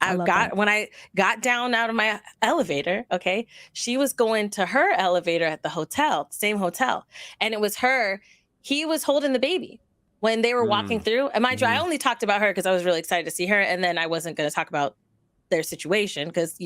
When I got down out of my elevator, okay, she was going to her elevator at the hotel, same hotel. And it was her, he was holding the baby when they were walking through. And mind you, I only talked about her because I was really excited to see her. And then I wasn't going to talk about their situation because,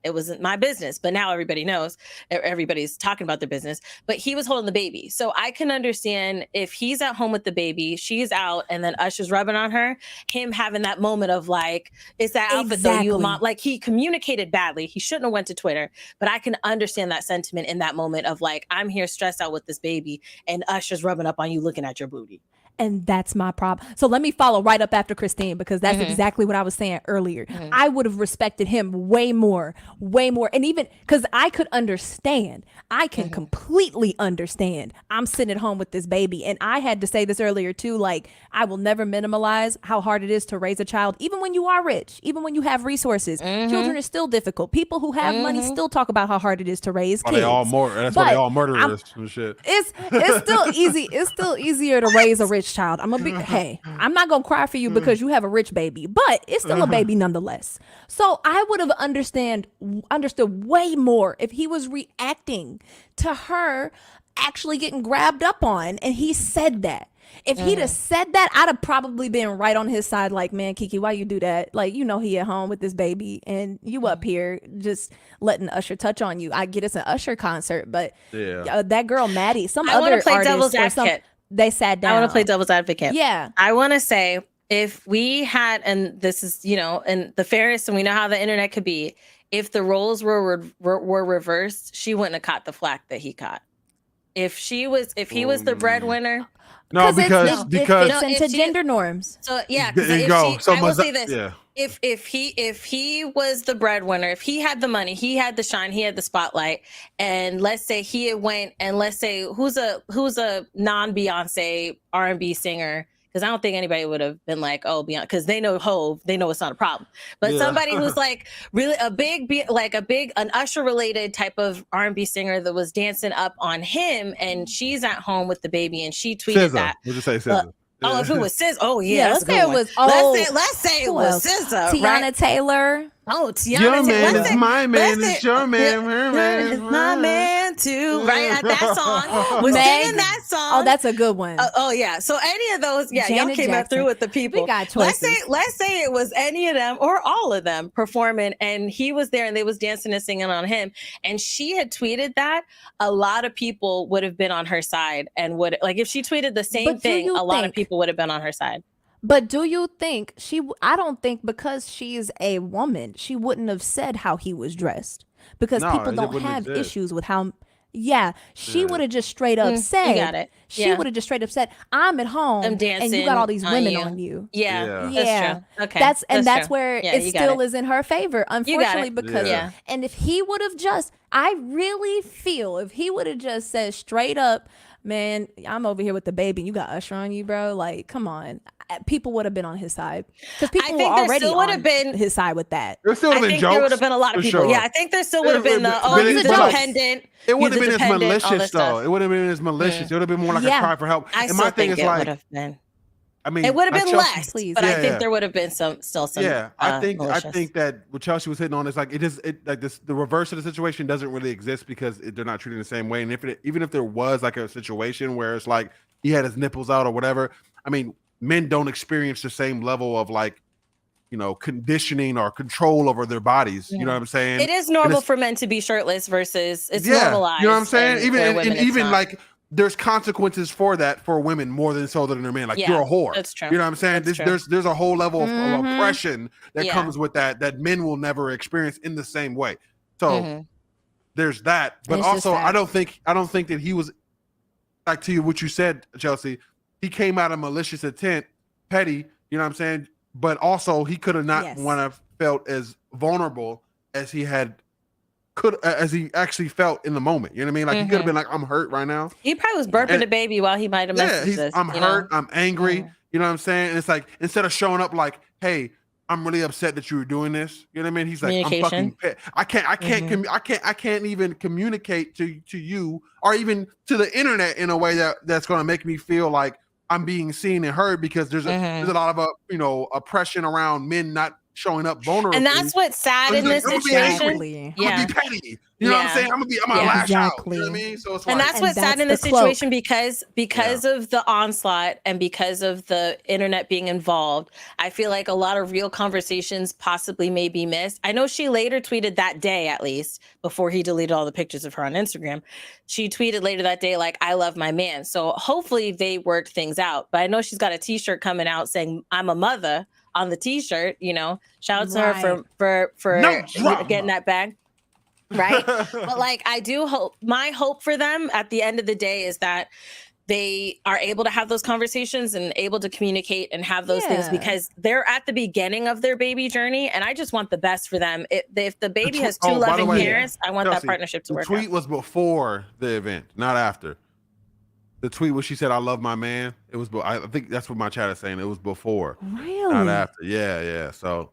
it wasn't my business. But now everybody knows, everybody's talking about their business. But he was holding the baby. So I can understand if he's at home with the baby, she's out, and then Usher's rubbing on her, him having that moment of like, it's that outfit though, you mom. Like, he communicated badly. He shouldn't have went to Twitter. But I can understand that sentiment in that moment of like, I'm here stressed out with this baby and Usher's rubbing up on you looking at your booty.
And that's my problem. So let me follow right up after Christine, because that's exactly what I was saying earlier. I would have respected him way more. And even because I could understand, I can completely understand. I'm sitting at home with this baby. And I had to say this earlier too, like, I will never minimalize how hard it is to raise a child, even when you are rich, even when you have resources. Children are still difficult. People who have money still talk about how hard it is to raise kids.
That's why they all murderers and shit.
It's still easy. It's still easier to raise a rich child. I'm I'm not gonna cry for you because you have a rich baby, but it's still a baby nonetheless. So I would have understood way more if he was reacting to her actually getting grabbed up on, and he said that. If he'd have said that, I'd have probably been right on his side. Like, man, Keke, why you do that? Like, he at home with this baby, and you up here just letting Usher touch on you. I get it's an Usher concert, but that girl Maddie,
I want to play devil's advocate.
They sat down.
I want to play devil's advocate.
Yeah,
I want to say, if we had, and this is and the fairness, and we know how the internet could be, if the roles were reversed, she wouldn't have caught the flack that he caught. If he was the breadwinner.
No, because
it fits into gender norms.
So yeah,
there you go.
I will say this: if he was the breadwinner, if he had the money, he had the shine, he had the spotlight, and let's say he had went, and let's say who's a non-Beyonce R&B singer. Because I don't think anybody would have been like, oh, Beyonce, because they know Hove, they know it's not a problem. But somebody who's like really an Usher related type of R&B singer that was dancing up on him, and she's at home with the baby, and she tweeted that.
We'll just say SZA.
If it was SZA, let's say
it was.
Let's say it was SZA.
Tiana
right?
Taylor.
Oh, Tiana
your
Taylor.
Man is my man. It's your man. Her man is
my man too. Right? That song was singing that song.
Oh, that's a good one.
Yeah. So any of those,
Janet
y'all came up through with the people.
We got choices.
Let's say it was any of them or all of them performing, and he was there and they was dancing and singing on him, and she had tweeted that. A lot of people would have been on her side, and would, like, if she tweeted the same thing, a lot of people would have been on her side.
But do you think I don't think because she is a woman, she wouldn't have said how he was dressed, because people don't have issues with how. Yeah, she would have just straight up said.
You got it.
She would have just straight up said, "I'm at home,
I'm dancing,
and you got all these women on you."
Yeah. That's true. Okay,
that's
true.
where it still is in her favor, unfortunately, because
Yeah.
and if he would have just, I really feel if he would have just said straight up, "Man, I'm over here with the baby, and you got Usher on you, bro." Like, come on. People would have been on his side, because people were already on his side with that.
There still would have been jokes.
There would have been a lot of people.
Sure.
Yeah, I think there still would have been he's a dependent.
It wouldn't have been as malicious though. It wouldn't have been as malicious. It would have been more like a cry for help.
And my thing is like, I mean, it would have been less, but I think there would have been some.
Yeah, I think
malicious.
that what Chelsea was hitting on is like the reverse of the situation doesn't really exist, because they're not treated the same way. And even if there was like a situation where it's like he had his nipples out or whatever, I mean, men don't experience the same level of like, conditioning or control over their bodies. You know what I'm saying?
It is normal for men to be shirtless versus it's normalized.
You know what I'm saying?
Even
like there's consequences for that for women more than so than a man. Like, you're a whore.
That's true.
You know what I'm saying? There's a whole level of oppression that comes with that men will never experience in the same way. So there's that. But also I don't think that he was, like, to you what you said, Chelsea, he came out of malicious intent, petty, you know what I'm saying? But also he could have not felt as vulnerable as he actually felt in the moment. You know what I mean? Like, he could have been like, I'm hurt right now.
He probably was burping the baby while he might have messaged us.
I'm hurt, I'm angry. You know what I'm saying? And it's like, instead of showing up like, hey, I'm really upset that you were doing this. You know what I mean? He's like, I'm fucking pissed. I can't even communicate to you or even to the internet in a way that's going to make me feel like I'm being seen and heard, because there's a lot of oppression around men not showing up vulnerable.
And that's what's sad in this situation.
I'm gonna be petty. You know what I'm saying? I'm gonna lash out. You know what I mean? So it's like,
and that's what's sad in this situation, because of the onslaught and because of the internet being involved. I feel like a lot of real conversations possibly may be missed. I know she later tweeted that day, at least before he deleted all the pictures of her on Instagram. She tweeted later that day, like, I love my man. So hopefully they worked things out. But I know she's got a t-shirt coming out saying I'm a mother on the t-shirt. Shout out to her for getting that bag. Right. But like, I do hope, my hope for them at the end of the day is that they are able to have those conversations and able to communicate and have those things, because they're at the beginning of their baby journey, and I just want the best for them. If the baby has two loving parents, I want that partnership to work out.
The tweet was before the event, not after. The tweet where she said, "I love my man." It was. I think that's what my chat is saying. It was before, not after. Yeah. So,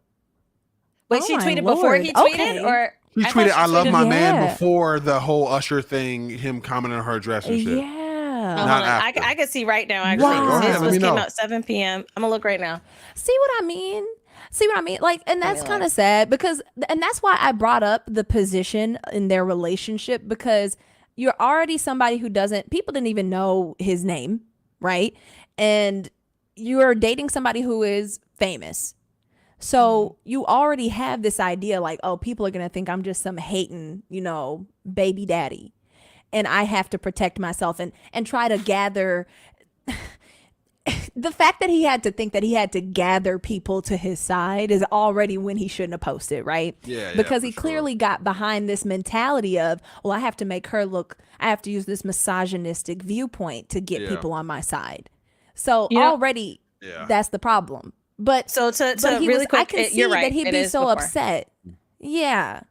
wait, she tweeted before he tweeted, or
she tweeted, "I love my man" before the whole Usher thing, him commenting on her dress and shit.
Yeah,
not after.
I can see right now. Actually, this came out 7 p.m. I'm gonna look right now.
See what I mean? Like, and that's kind of sad, because, and that's why I brought up the position in their relationship, because you're already somebody who people didn't even know his name, right? And you're dating somebody who is famous. So you already have this idea like, oh, people are going to think I'm just some hating, baby daddy. And I have to protect myself and try to gather. The fact that he had to think that he had to gather people to his side is already when he shouldn't have posted, right?
Yeah.
Because he clearly got behind this mentality of, well, I have to make her look, I have to use this misogynistic viewpoint to get people on my side. So already that's the problem. But
so to really quick,
I can see that he'd be so upset. Yeah.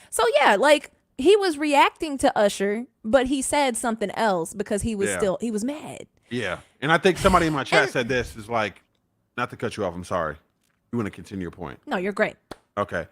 So like he was reacting to Usher, but he said something else because he was he was mad.
Yeah. And I think somebody in my chat said this is like, not to cut you off, I'm sorry. You want to continue your point?
No, you're great.
Okay.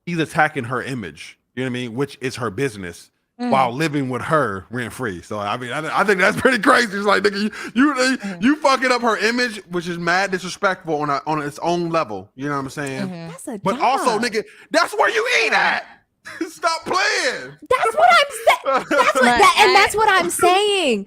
He's attacking her image, you know what I mean? Which is her business, while living with her rent free. So I mean, I think that's pretty crazy. It's like, nigga, you fucking up her image, which is mad disrespectful on its own level. You know what I'm saying?
That's a
but also, nigga, that's where you eat at. Stop playing.
That's what I'm saying. That's what I'm saying.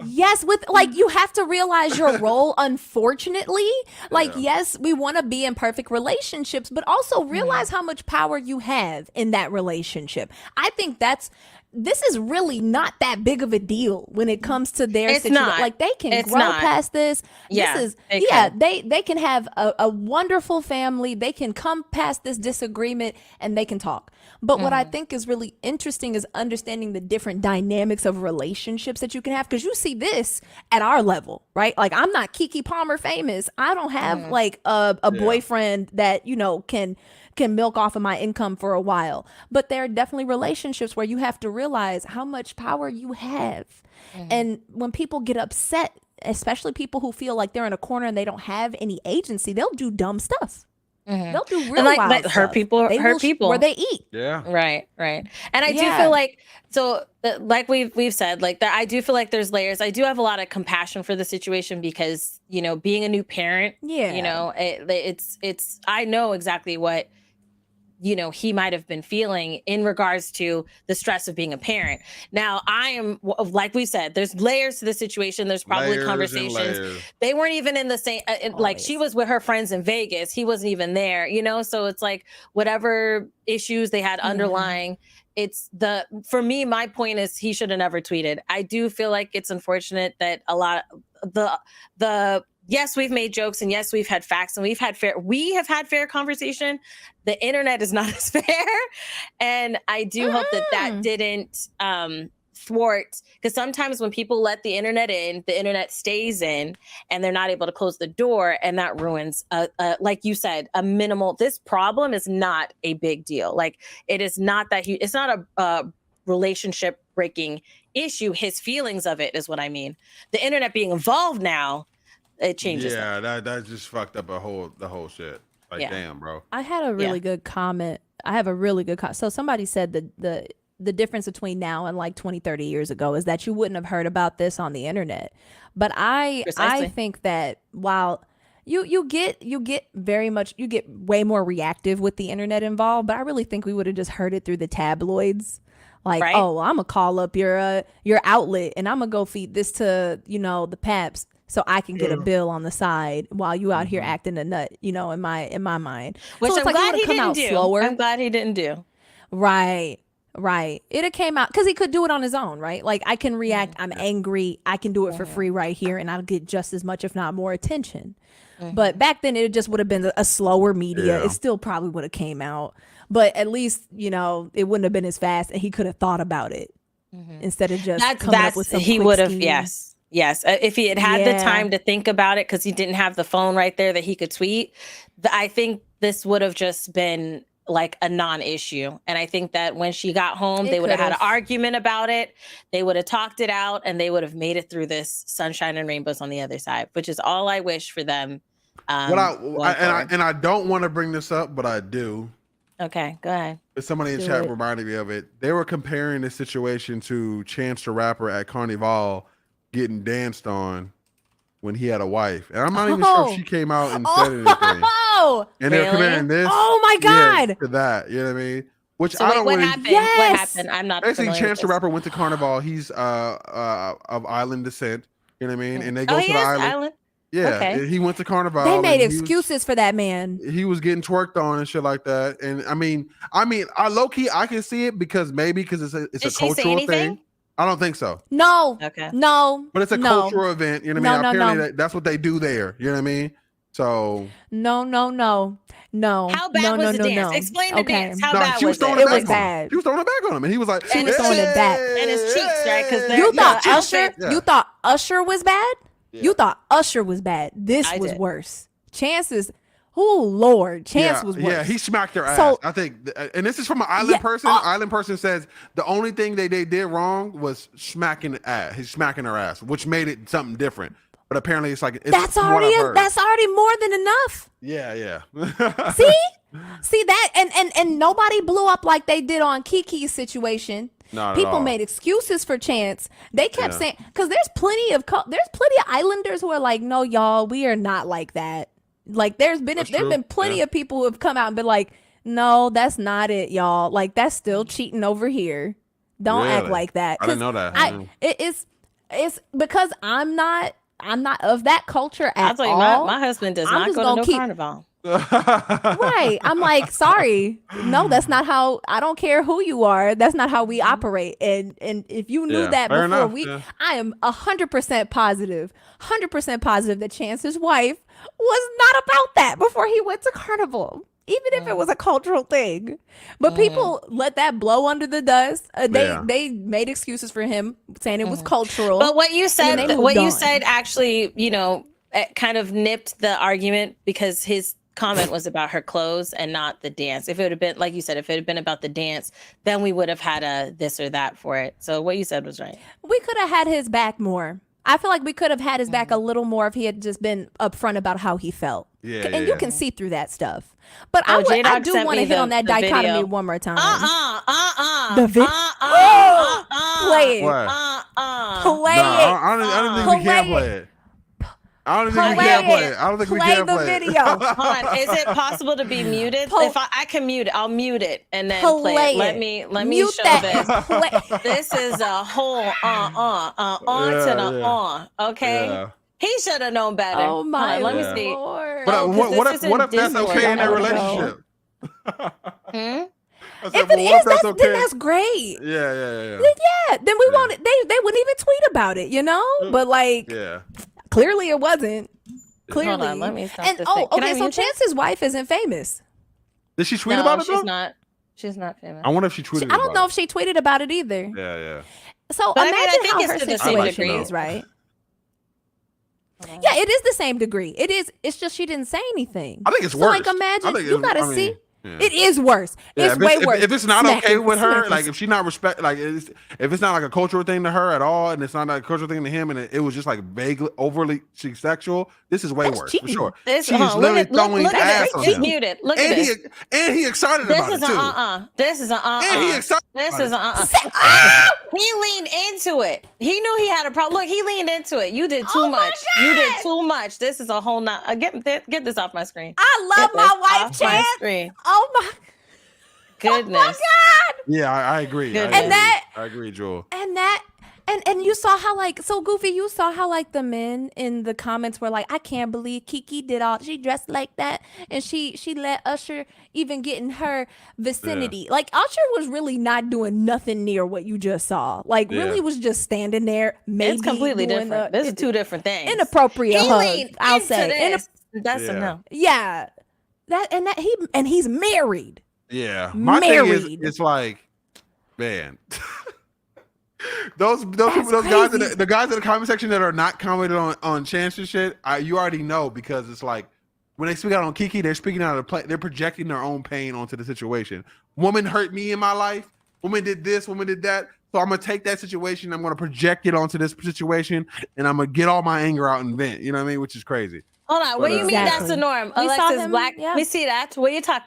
Yes, with like, you have to realize your role. Unfortunately, like, yes, we want to be in perfect relationships, but also realize how much power you have in that relationship. I think this is really not that big of a deal when it comes to their situation. Like, they can grow past this. They can have a wonderful family. They can come past this disagreement and they can talk. But what I think is really interesting is understanding the different dynamics of relationships that you can have, because you see this at our level, right? Like, I'm not Keke Palmer famous. I don't have like a boyfriend that, can milk off of my income for a while. But there are definitely relationships where you have to realize how much power you have. And when people get upset, especially people who feel like they're in a corner and they don't have any agency, they'll do dumb stuff. They'll do real wild stuff.
Hurt people
where they eat.
Yeah. Right. And I do feel like, like we've said, like that, I do feel like there's layers. I do have a lot of compassion for the situation because, being a new parent, it's I know exactly what he might have been feeling in regards to the stress of being a parent. Now, I am, like we said, there's layers to the situation. There's probably conversations. They weren't even in the same, like, she was with her friends in Vegas. He wasn't even there, so it's like whatever issues they had underlying, for me, my point is he should have never tweeted. I do feel like it's unfortunate that a lot of yes, we've made jokes, and yes, we've had facts, and we have had fair conversation. The internet is not as fair. And I do hope that didn't thwart, because sometimes when people let the internet in, the internet stays in and they're not able to close the door, and that ruins, like you said, a minimal, this problem is not a big deal. Like, it is not that it's not a relationship breaking issue. His feelings of it is what I mean. The internet being involved now, it changes.
Yeah, that just fucked up the whole shit. Like, damn, bro.
I had a really good comment. I have a really good comment. So somebody said the difference between now and like 20, 30 years ago is that you wouldn't have heard about this on the internet. But I think that while you get way more reactive with the internet involved, but I really think we would have just heard it through the tabloids. Like, oh, I'm gonna call up your outlet and I'm gonna go feed this to, the Paps, so I can get a bill on the side while you out here acting a nut, in my mind.
Which
so
I'm glad he didn't do. Slower. I'm glad he didn't do.
Right. It had came out because he could do it on his own, right? Like, I can react. I'm angry. I can do it for free right here, and I'll get just as much, if not more, attention. But back then, it just would have been a slower media.
Yeah.
It still probably would have came out, but at least it wouldn't have been as fast, and he could have thought about it. instead of just
That's
coming up with some
he
quick
would have
scheme.
yes. If he had had the time to think about it, because he didn't have the phone right there that he could tweet, I think this would have just been like a non-issue. And I think that when she got home, they would have had an argument about it. They would have talked it out, and they would have made it through this sunshine and rainbows on the other side, which is all I wish for them.
I don't want to bring this up, but I do.
Okay, go ahead.
Somebody in chat reminded me of it. They were comparing this situation to Chance the Rapper at Carnival getting danced on when he had a wife. And I'm not even sure if she came out and said anything. And they're comparing this
my God.
to that. You know what I mean? Which
So
I don't
what
really...
happened? What happened? I'm not
Basically, Chance the Rapper went to Carnival. He's of island descent. You know what I mean? And they go to the island. Yeah,
okay.
He went to Carnival.
They made excuses for that man.
He was getting twerked on and shit like that. And I mean, I low key I can see it because it's a cultural thing. I don't think so.
No. Okay. No.
But it's a cultural event. You know what I mean? Apparently that's what they do there. You know what I mean? So
No.
How bad was the dance? Explain the dance. How bad was it?
It was bad.
She was throwing it back on him, and he was like,
she was throwing it back.
And his cheeks, right? Because
you thought Usher. You thought Usher was bad. Yeah. You thought Usher was bad. This was worse. Chances. Oh Lord, Chance was worse.
Yeah, he smacked her ass. I think, and this is from an island person. Island person says the only thing they did wrong was smacking the ass. He's smacking her ass, which made it something different. But apparently, that's
already more than enough.
Yeah.
See that, and nobody blew up like they did on Keke's situation. People made excuses for Chance. They kept saying, because there's plenty of islanders who are like, no, y'all, we are not like that. Like there's been plenty of people who have come out and been like, no, that's not it, y'all. Like that's still cheating over here. Don't act like that.
I didn't know that.
It's because I'm not of that culture at all.
My husband does not go to no carnival.
Right. I'm like, sorry. No, that's not how. I don't care who you are. That's not how we operate. And if you knew that before, I am 100% positive that Chance's wife was not about that before he went to Carnival. Even if it was a cultural thing. But people let that blow under the dust. They made excuses for him, saying it was cultural.
But what you said actually, kind of nipped the argument, because his comment was about her clothes and not the dance. If it would have been, like you said, if it had been about the dance, then we would have had a this or that for it. So what you said was right.
We could have had his back more. I feel like we could have had his back a little more if he had just been upfront about how he felt. You can see through that stuff. But I do want to hit on that dichotomy video one more time. The video. Play it. Play it.
I don't think we can play it. I don't think we can play it. I don't think we can play
the video.
Hold on. Is it possible to be muted? If I can mute it, I'll mute it and then play it. Let me mute show this. This is a whole okay? Yeah. He should have known better.
Oh my
Let me see.
Lord.
But what if that's okay in their relationship?
If it is, then that's great.
Yeah.
Then we won't. They wouldn't even tweet about it, But clearly it wasn't. Clearly.
Hold on, let me stop this thing.
Okay. So Chance's wife isn't famous.
Did she tweet about it?
She's not famous.
I wonder if she tweeted.
I don't know if she tweeted about it either.
Yeah.
So imagine how her situation is, right? Yeah, it is the same degree. It is. It's just she didn't say anything.
I think it's worse.
Like imagine you gotta see. Yeah. It is worse. It's way worse.
If it's not okay with her, like if she not respect, like if it's not like a cultural thing to her at all, and it's not like a cultural thing to him, and it was just like vaguely, overly sexual, this is way worse for sure. She is literally throwing ass on him.
Muted. Look at this.
And he excited about it too.
This is
And he excited.
This is He leaned into it. He knew he had a problem. Look, he leaned into it. You did too much. You did too much. This is a whole not. Get this off my screen.
I love my wife, Chance. Oh my
goodness.
Oh my God.
Yeah, I agree.
I
agree, Joel.
And you saw how Goofy, you saw how the men in the comments were like, I can't believe Keke did she dressed like that, and she let Usher even get in her vicinity. Like Usher was really not doing nothing near what you just saw. Really was just standing there. Maybe
it's completely different. This is two different things.
Inappropriate hug, I'll say.
That's a no.
Yeah. He's married.
Yeah. My thing is, it's like, man. Those people, those guys, the guys in the comment section that are not commenting on Chance and shit, you already know, because it's like when they speak out on Keke, they're speaking out of they're projecting their own pain onto the situation. Woman hurt me in my life. Woman did this. Woman did that. So I'm gonna take that situation. I'm gonna project it onto this situation, and I'm gonna get all my anger out and vent. You know what I mean? Which is crazy.
Hold on. What do you mean that's the norm?
We saw
Alexis
him,
Black.
yeah.
We see that. What you talk?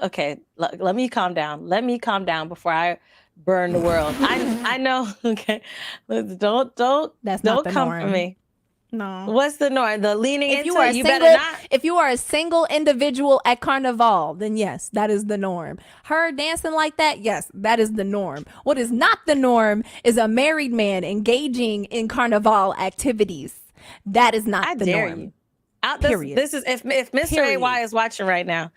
Okay, let me calm down. Let me calm down before I burn the world. I know. Okay, don't
That's not the
come
norm.
for me.
No.
What's the norm? The leaning
If
into
you are
it. You
single,
better not.
if you are a single individual at Carnival, then yes, that is the norm. Her dancing like that, yes, that is the norm. What is not the norm is a married man engaging in Carnival activities. That is not
I
the
dare
norm.
you.
Period.
This is if Mr.
Period.
AY is watching right now,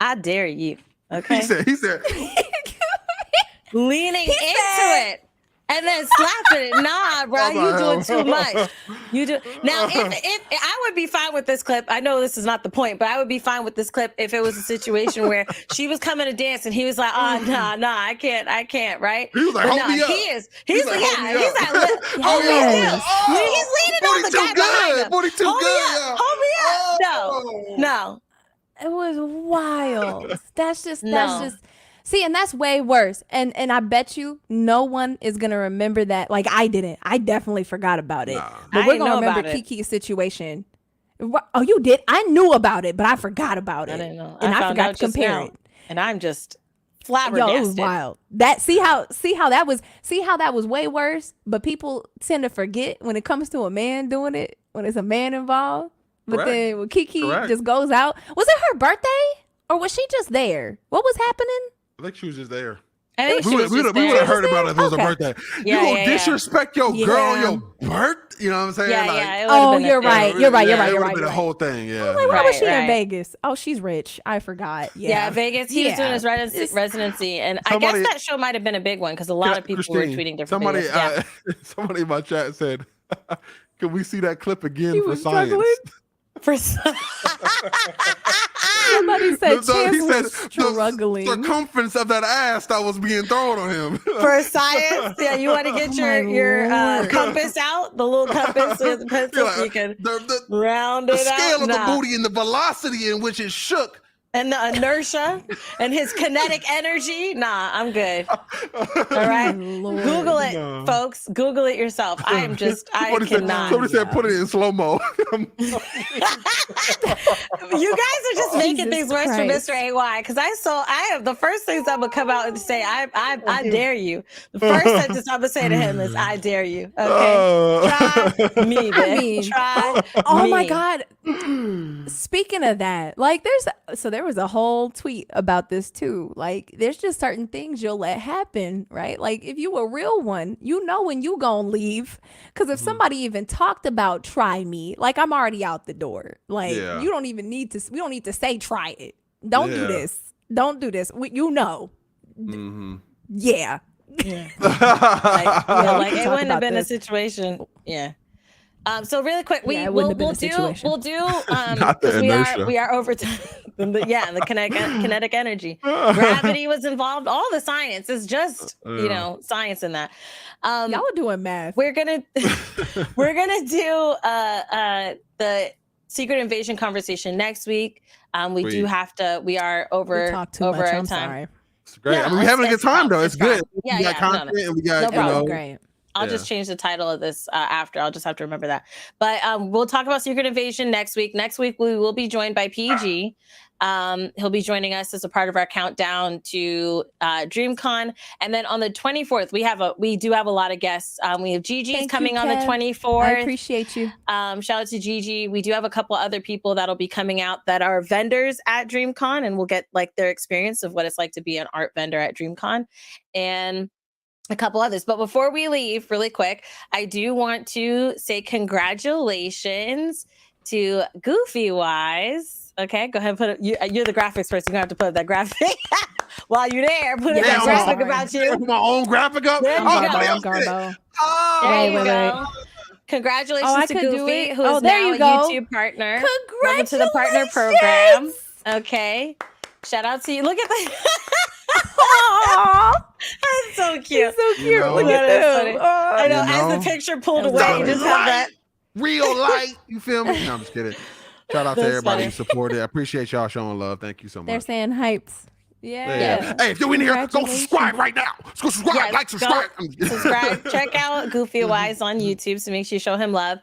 I dare you. Okay.
He said.
Leaning into it and then slapping it. Nah, bro, you doing too much. You do now. If I would be fine with this clip. I know this is not the point, but I would be fine with this clip if it was a situation where she was coming to dance and he was like, "Oh, nah, I can't, right?"
He was like, "Hold me up."
He's like,
"Hold me
he's
up."
like,
"Hold me up."
He's leaning on the guy behind him.
42
Hold me
good.
up. Hold me up. No.
It was wild. That's just
No.
see, and that's way worse. And I bet you no one is gonna remember that. Like I didn't. I definitely forgot about it.
Nah.
But
I
we're
didn't
gonna
know
remember
about it.
Keke's situation. Oh, you did? I knew about it, but I forgot about it.
I didn't know.
And I
found
forgot
out
to
just
compare
now,
it.
and I'm just
Yo, it was
flabbergasted.
wild. That see how that was way worse. But people tend to forget when it comes to a man doing it, when it's a man involved. But
Correct.
then when Keke
Correct.
just goes out, was it her birthday or was she just there? What was happening?
I think she was just there.
I think
We
she
would
was just
have
there.
heard about it if it was
Okay.
a birthday.
Yeah,
You gonna
yeah.
disrespect your girl on
Yeah.
your birth? You know what I'm saying?
Yeah,
Like,
yeah. It
Oh,
would've been a
you're
thing.
right. You're right.
it would've been the whole thing. Yeah.
Why was
Right,
she in
right.
Vegas? Oh, she's rich. I forgot.
Yeah, Vegas. He was doing his
It's-
residency, and
Somebody-
I guess that show might have been a big one because a lot of people were
Christine,
tweeting different
somebody,
things. Yeah.
somebody in my chat said, "Can we see that clip again
He
for
was
science?"
struggling. Somebody said Chance was struggling.
The circumference of that ass that was being thrown on him.
For science, yeah, you want to get your
Lord.
compass out, the little compass with the pencil,
You're
so you
like,
can
the
round
the
it
scale
out.
of the
Nah.
booty and the velocity in which it shook.
And the inertia and his kinetic energy. Nah, I'm good. All right.
Lord.
Google it,
No.
folks. Google it yourself. I cannot.
Somebody said put it in slow mo.
You guys are just making
Jesus
things worse
Christ.
for Mr. AY because I have the first things I'm gonna come out and say, I dare you. The first sentence I'm gonna say to him is, I dare you. Okay. Try me, bitch.
mean,
Try
Oh
me.
my God. Speaking of that, like there was a whole tweet about this too. Like there's just certain things you'll let happen, right? Like if you a real one, you know when you gonna leave. Cause if somebody even talked about try me, like I'm already out the door. Like
Yeah.
we don't need to say try it. Don't do
Yeah.
this. Don't do this. You know.
Mhm.
Yeah.
Yeah. Like
We can
it
talk
wouldn't have
about
been
this.
a situation. Yeah. So really quick,
Yeah, it
we'll
wouldn't have been a situation.
we'll do
Not the
'cause
inertia.
we are over time. The kinetic energy. Gravity was involved. All the science is just science in that.
Y'all are doing math.
We're gonna do the secret invasion conversation next week. We do
Sweet.
have to. We are over
We talk too
over
much.
our
I'm
time.
sorry.
It's great.
Yeah,
I mean, we're having a good time though. It's good.
Yeah,
we got content and we got
No problem.
Great.
I'll
Yeah.
just change the title of this after. I'll just have to remember that. But we'll talk about Secret Invasion next week. Next week, we will be joined by PG. He'll be joining us as a part of our countdown to DreamCon. And then on the 24th, we do have a lot of guests. We have Gigi's
Thank
coming
you,
on the
Kev.
24th.
I appreciate you.
Shout out to Gigi. We do have a couple other people that'll be coming out that are vendors at DreamCon, and we'll get like their experience of what it's like to be an art vendor at DreamCon. And a couple others. But before we leave, really quick, I do want to say congratulations to Goofy Wise. Okay, go ahead and put it. You're the graphics person. You're gonna have to put up that graphic while you're there. Put up that
Yeah,
graphic
sorry.
about you.
Put my own graphic up.
There you
Oh,
go.
somebody else did it.
Garbo.
Oh,
There you
wait.
go. Congratulations
I
to
could do
Goofy,
it.
who is
Oh, there
now
you
a
go.
YouTube partner.
Congratulations.
Welcome to the partner program. Okay. Shout out to you. Look at that.
Aw.
That's so cute.
He's so cute.
You know?
Look
That
at
is
him.
funny.
Oh,
I know,
You
as
know?
the picture pulled
That was
away, you
funny.
just have that.
Real light. You feel me? No, I'm just kidding. Shout out to
That's
everybody
funny.
who supported. I appreciate y'all showing love. Thank you so
They're
much.
saying hypes. Yeah.
Hey, if you're in here, go
Congratulations.
subscribe right now. Go subscribe,
Yes,
like, subscribe.
subscribe, check out Goofy Wise on YouTube, so make sure you show him love.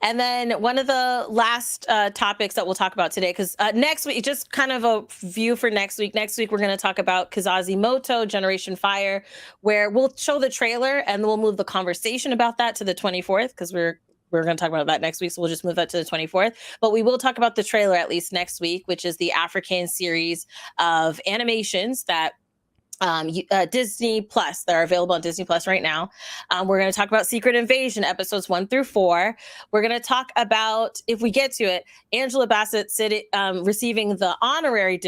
And then one of the last topics that we'll talk about today, because next week, just kind of a view for next week. Next week, we're going to talk about Kazazimoto Generation Fire, where we'll show the trailer and we'll move the conversation about that to the 24th, because we're going to talk about that next week, so we'll just move that to the 24th. But we will talk about the trailer at least next week, which is the African series of animations that Disney Plus, they're available on Disney Plus right now. We're going to talk about Secret Invasion episodes 1 through 4. We're going to talk about, if we get to it, Angela Bassett receiving the honorary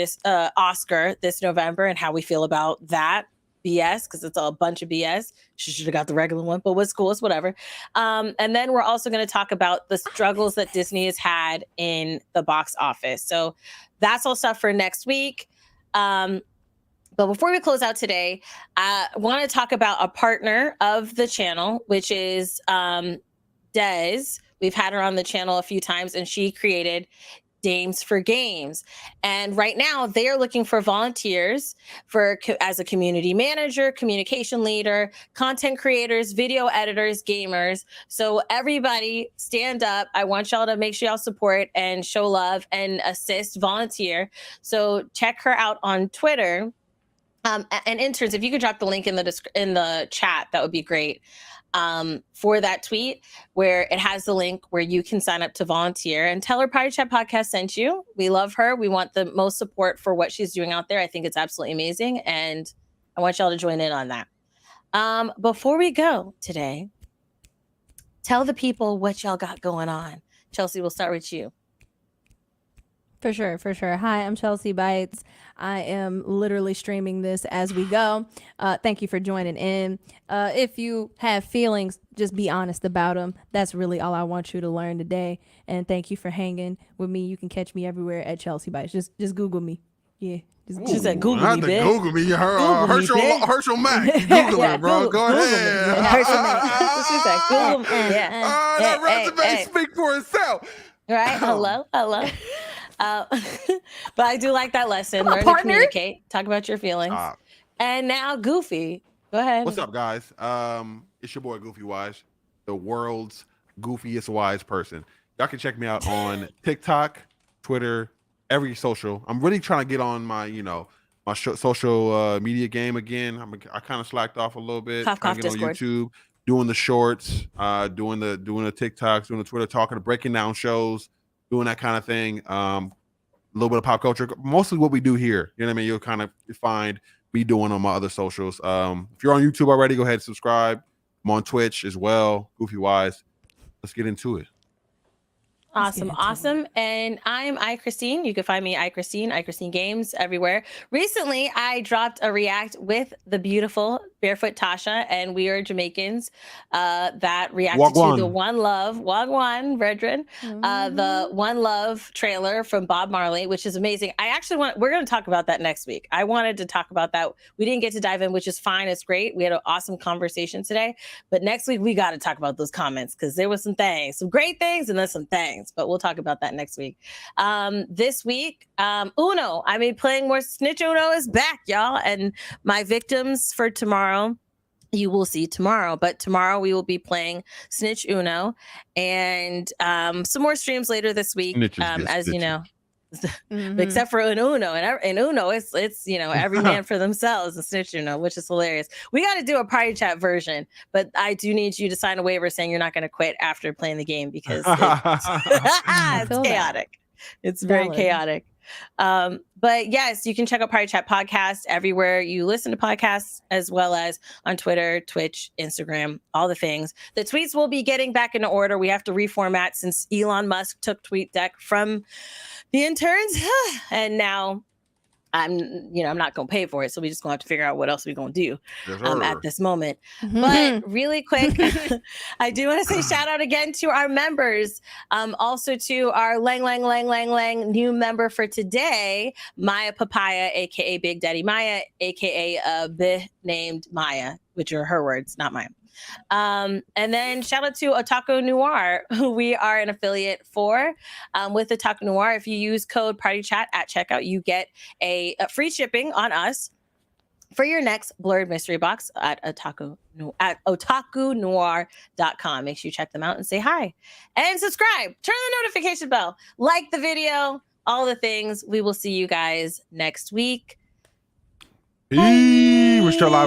Oscar this November and how we feel about that BS, because it's a bunch of BS. She should have got the regular one, but what's cool is whatever. And then we're also going to talk about the struggles that Disney has had in the box office. So that's all stuff for next week. But before we close out today, I want to talk about a partner of the channel, which is Des. We've had her on the channel a few times, and she created Dames for Games. And right now, they are looking for volunteers as a community manager, communication leader, content creators, video editors, gamers. So everybody stand up. I want y'all to make sure y'all support and show love and assist, volunteer. So check her out on Twitter. And interns, if you could drop the link in the chat, that would be great. For that tweet where it has the link where you can sign up to volunteer, and tell her PartyChat podcast sent you. We love her. We want the most support for what she's doing out there. I think it's absolutely amazing, and I want y'all to join in on that. Before we go today, tell the people what y'all got going on. Chelsea, we'll start with you.
For sure. Hi, I'm Chelsea Bites. I am literally streaming this as we go. Thank you for joining in. If you have feelings, just be honest about them. That's really all I want you to learn today. And thank you for hanging with me. You can catch me everywhere at Chelsea Bites. Just Google me. Yeah.
She said Google
not
me,
to
bitch.
Google me. Herschel Mack. You Google it, bro. Go ahead.
Herschel Mack. She said Google me. Yeah.
That resume speak for itself.
Right? Hello. But I do like that lesson. Learn to
partner.
communicate. Talk about your feelings. And now, Goofy, go ahead.
What's up, guys? It's your boy Goofy Wise, the world's goofiest wise person. Y'all can check me out on TikTok, Twitter, every social. I'm really trying to get on my, my social media game again. I kind of slacked off a little bit.
Cough,
Trying to get on
Discord.
YouTube, doing the shorts, doing the TikToks, doing the Twitter, breaking down shows, doing that kind of thing. A little bit of pop culture, mostly what we do here. You know what I mean? You'll kind of find me doing on my other socials. If you're on YouTube already, go ahead and subscribe. I'm on Twitch as well, Goofy Wise. Let's get into it.
Awesome. And I'm iChristine. You can find me iChristine Games everywhere. Recently, I dropped a react with the beautiful Barefoot Tasha, and we are Jamaicans that reacted to the One Love, Wagwan, brethren, the One Love trailer from Bob Marley, which is amazing. We're going to talk about that next week. I wanted to talk about that. We didn't get to dive in, which is fine. It's great. We had an awesome conversation today. But next week, we got to talk about those comments, because there was some great things, and then some things. But we'll talk about that next week. This week, Uno. Playing more Snitch Uno is back, y'all. And my victims for tomorrow, you will see tomorrow. But tomorrow we will be playing Snitch Uno, and some more streams later this week. As you know. Except for in Uno, and in Uno, it's every man for themselves and Snitch Uno, which is hilarious. We got to do a PartyChat version, but I do need you to sign a waiver saying you're not going to quit after playing the game, because it's chaotic. It's very chaotic. But yes, you can check out PartyChat podcast everywhere you listen to podcasts, as well as on Twitter, Twitch, Instagram, all the things. The tweets will be getting back into order. We have to reformat since Elon Musk took TweetDeck from the interns, and now I'm not gonna pay for it, so we just gonna have to figure out what else we're gonna do
Yes,
at this moment. But really quick, I do want to say shout out again to our members, also to our Lang new member for today, Maya Papaya, aka Big Daddy Maya, aka B named Maya, which are her words, not mine. And then shout out to Otaku Noir, who we are an affiliate for. With Otaku Noir, if you use code PartyChat at checkout, you get a free shipping on us for your next blurred mystery box at otakunoir.com. Make sure you check them out and say hi and subscribe. Turn the notification bell, like the video, all the things. We will see you guys next week.
We're still live.